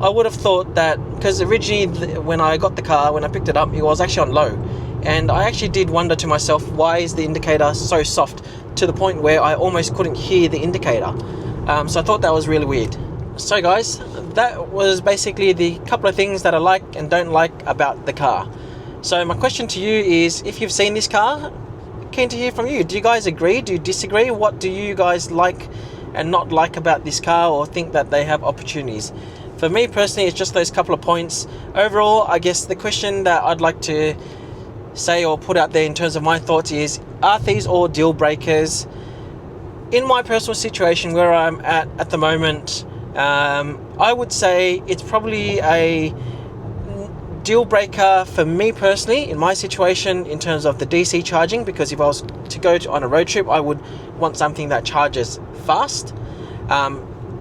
I would have thought that, because originally when I got the car, when I picked it up, it was actually on low. And I actually did wonder to myself, why is the indicator so soft, to the point where I almost couldn't hear the indicator. So I thought that was really weird. So guys, that was basically the couple of things that I like and don't like about the car. So my question to you is, if you've seen this car, keen to hear from you. Do you guys agree? Do you disagree? What do you guys like and not like about this car, or think that they have opportunities? For me personally, it's just those couple of points. Overall, I guess the question that I'd like to say or put out there in terms of my thoughts is, are these all deal breakers? In my personal situation where I'm at the moment, I would say it's probably a deal breaker for me personally in my situation in terms of the DC charging, because if I was to go on a road trip, I would want something that charges fast,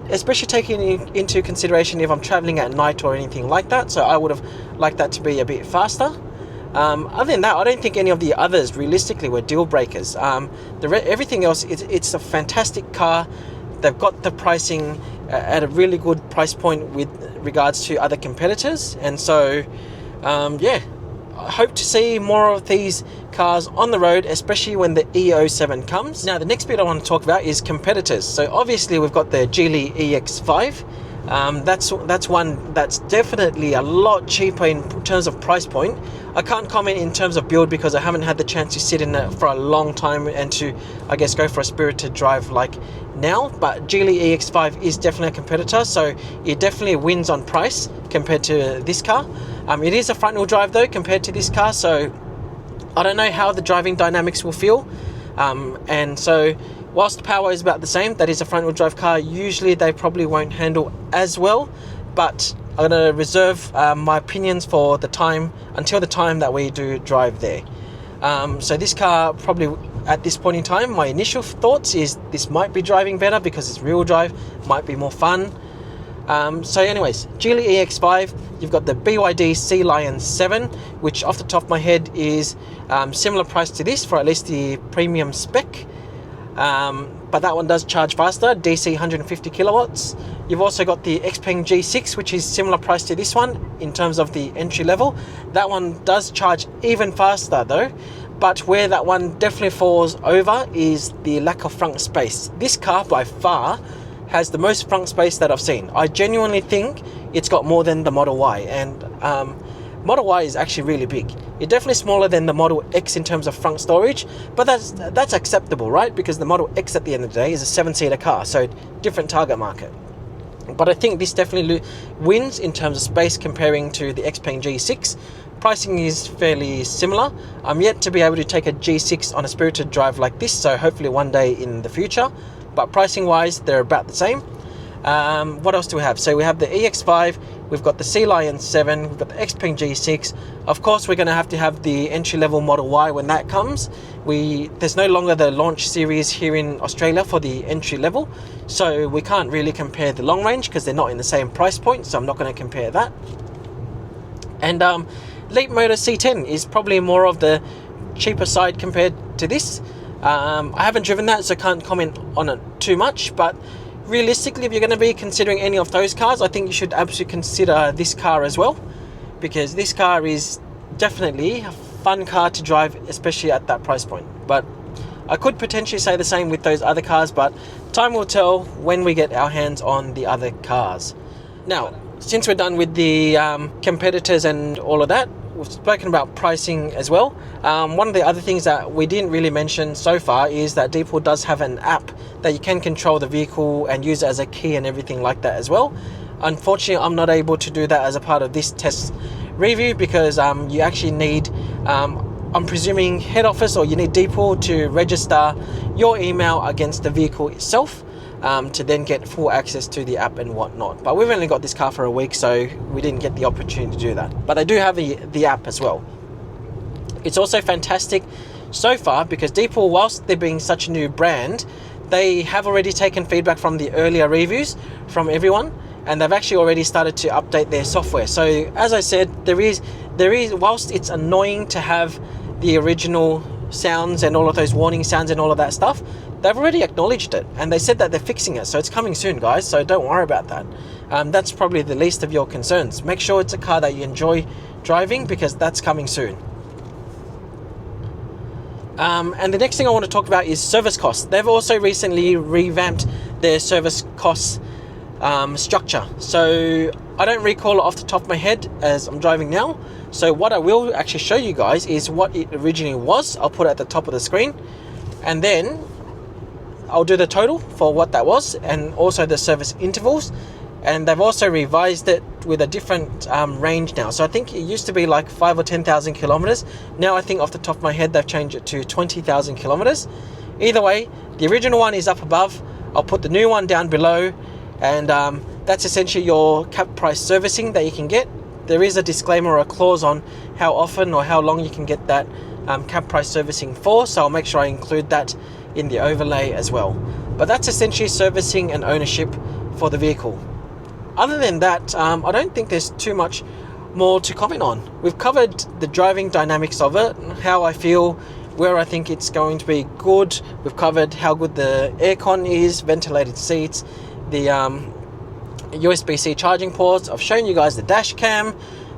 especially taking into consideration if I'm traveling at night or anything like that. So I would have liked that to be a bit faster. Other than that, I don't think any of the others realistically were deal breakers. Everything else, it's a fantastic car. They've got the pricing at a really good price point with regards to other competitors, and so yeah, I hope to see more of these cars on the road, especially when the E07 comes. Now, the next bit I want to talk about is competitors. So obviously we've got the Geely EX5. That's one that's definitely a lot cheaper in terms of price point. I can't comment in terms of build because I haven't had the chance to sit in it for a long time and to, I guess, go for a spirited drive like now. But Geely EX5 is definitely a competitor, so it definitely wins on price compared to this car. It is a front wheel drive though compared to this car, so I don't know how the driving dynamics will feel. And so whilst the power is about the same, that is a front wheel drive car, usually they probably won't handle as well, but I'm going to reserve my opinions for the time, until the time that we do drive there. So this car, probably at this point in time, my initial thoughts is this might be driving better because it's rear drive, might be more fun. So anyways, Geely EX5, you've got the BYD Sea Lion 7, which off the top of my head is similar price to this for at least the premium spec. but that one does charge faster, DC 150 kilowatts. You've also got the Xpeng G6, which is similar price to this one in terms of the entry level. That one does charge even faster though, but where that one definitely falls over is the lack of front space. This car by far has the most front space that I've seen. I genuinely think it's got more than the Model Y, and Model Y is actually really big. It's definitely smaller than the Model X in terms of front storage, but that's acceptable, right? Because the Model X at the end of the day is a 7-seater car, so different target market. But I think this definitely wins in terms of space comparing to the Xpeng G6. Pricing is fairly similar. I'm yet to be able to take a G6 on a spirited drive like this, so hopefully one day in the future. But pricing wise, they're about the same. What else do we have? So we have the EX5, we've got the Sea Lion 7, we've got the Xpeng G6. Of course, we're going to have to have the entry-level Model Y when that comes. There's no longer the launch series here in Australia for the entry level, so we can't really compare the long range because they're not in the same price point, so I'm not going to compare that. And Leap Motor C10 is probably more of the cheaper side compared to this. I haven't driven that, so I can't comment on it too much, but realistically, if you're going to be considering any of those cars, I think you should absolutely consider this car as well, because this car is definitely a fun car to drive, especially at that price point. But I could potentially say the same with those other cars, but time will tell when we get our hands on the other cars. Now, since we're done with the competitors and all of that, we've spoken about pricing as well. One of the other things that we didn't really mention so far is that Deepal does have an app that you can control the vehicle and use it as a key and everything like that as well. Unfortunately, I'm not able to do that as a part of this test review because you actually need, I'm presuming, head office, or you need Deepal to register your email against the vehicle itself to then get full access to the app and whatnot. But we've only got this car for a week, so we didn't get the opportunity to do that. But I do have the app as well. It's also fantastic so far because Deepal, whilst they're being such a new brand, they have already taken feedback from the earlier reviews from everyone, and they've actually already started to update their software. So as I said, there is whilst it's annoying to have the original sounds and all of those warning sounds and all of that stuff, they've already acknowledged it, and they said that they're fixing it, so it's coming soon, guys, so don't worry about that. That's probably the least of your concerns. Make sure it's a car that you enjoy driving, because that's coming soon. And the next thing I want to talk about is service costs. They've also recently revamped their service costs structure, so I don't recall it off the top of my head as I'm driving now. So what I will actually show you guys is what it originally was. I'll put it at the top of the screen, and then I'll do the total for what that was, and also the service intervals. And they've also revised it with a different range now. So I think it used to be like 5,000 or 10,000 kilometers. Now I think off the top of my head they've changed it to 20,000 kilometers. Either way, the original one is up above. I'll put the new one down below, and that's essentially your cap price servicing that you can get. There is a disclaimer or a clause on how often or how long you can get that cap price servicing for, so I'll make sure I include that in the overlay as well. But that's essentially servicing and ownership for the vehicle. Other than that, I don't think there's too much more to comment on. We've covered the driving dynamics of it, how I feel, where I think it's going to be good. We've covered how good the aircon is, ventilated seats, the USB-C charging ports. I've shown you guys the dash cam.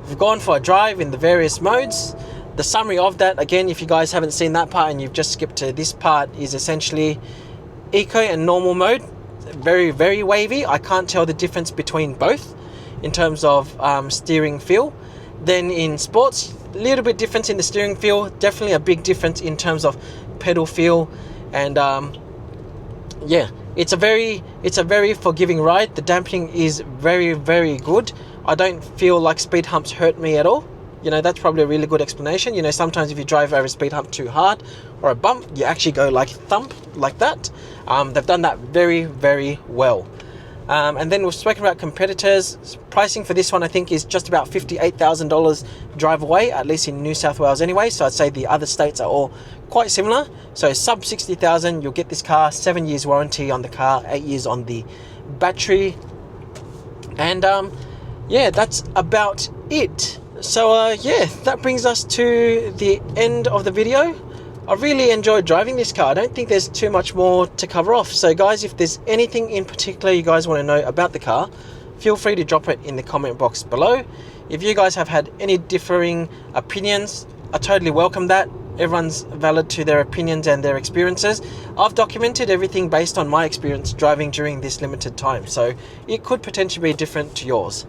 We've gone for a drive in the various modes. The summary of that, again, if you guys haven't seen that part and you've just skipped to this part, is essentially eco and normal mode. Very, very wavy. I can't tell the difference between both in terms of steering feel. Then in sports, a little bit difference in the steering feel, definitely a big difference in terms of pedal feel. And yeah, it's a very forgiving ride. The dampening is very, very good. I don't feel like speed humps hurt me at all. You know, that's probably a really good explanation. You know, sometimes if you drive over a speed hump too hard or a bump, you actually go like thump like that. They've done that very, very well. And then we've spoken about competitors. Pricing for this one, I think, is just about $58,000 drive away, at least in New South Wales anyway. So I'd say the other states are all quite similar. So sub 60,000, you'll get this car, 7 years warranty on the car, 8 years on the battery. And yeah, that's about it. So yeah, that brings us to the end of the video. I really enjoyed driving this car. I don't think there's too much more to cover off. So guys, if there's anything in particular you guys want to know about the car, feel free to drop it in the comment box below. If you guys have had any differing opinions, I totally welcome that. Everyone's valid to their opinions and their experiences. I've documented everything based on my experience driving during this limited time, so it could potentially be different to yours.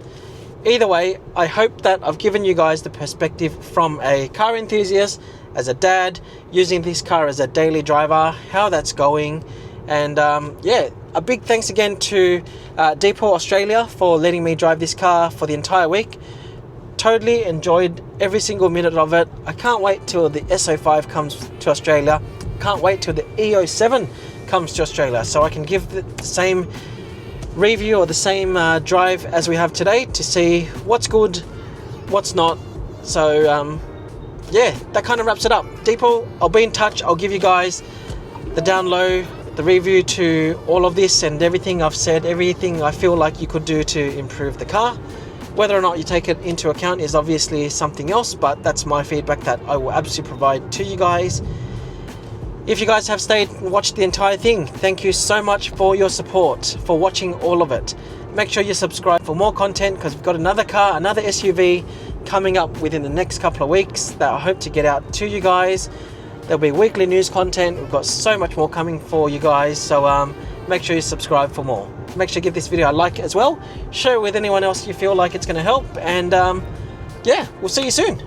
Either way, I hope that I've given you guys the perspective from a car enthusiast, as a dad, using this car as a daily driver, how that's going. And yeah, a big thanks again to Deepal Australia for letting me drive this car for the entire week. Totally enjoyed every single minute of it. I can't wait till the S05 comes to Australia. Can't wait till the E07 comes to Australia, so I can give the same review or the same drive as we have today to see what's good, what's not. So yeah, that kind of wraps it up. Deepal, I'll be in touch. I'll give you guys the down low, the review to all of this and everything I've said, everything I feel like you could do to improve the car. Whether or not you take it into account is obviously something else, but that's my feedback that I will absolutely provide to you guys. If you guys have stayed and watched the entire thing, thank you so much for your support, for watching all of it. Make sure you subscribe for more content, because we've got another car, another SUV coming up within the next couple of weeks that I hope to get out to you guys. There'll be weekly news content. We've got so much more coming for you guys, so make sure you subscribe for more. Make sure you give this video a like as well. Share it with anyone else you feel like it's going to help, and yeah, we'll see you soon.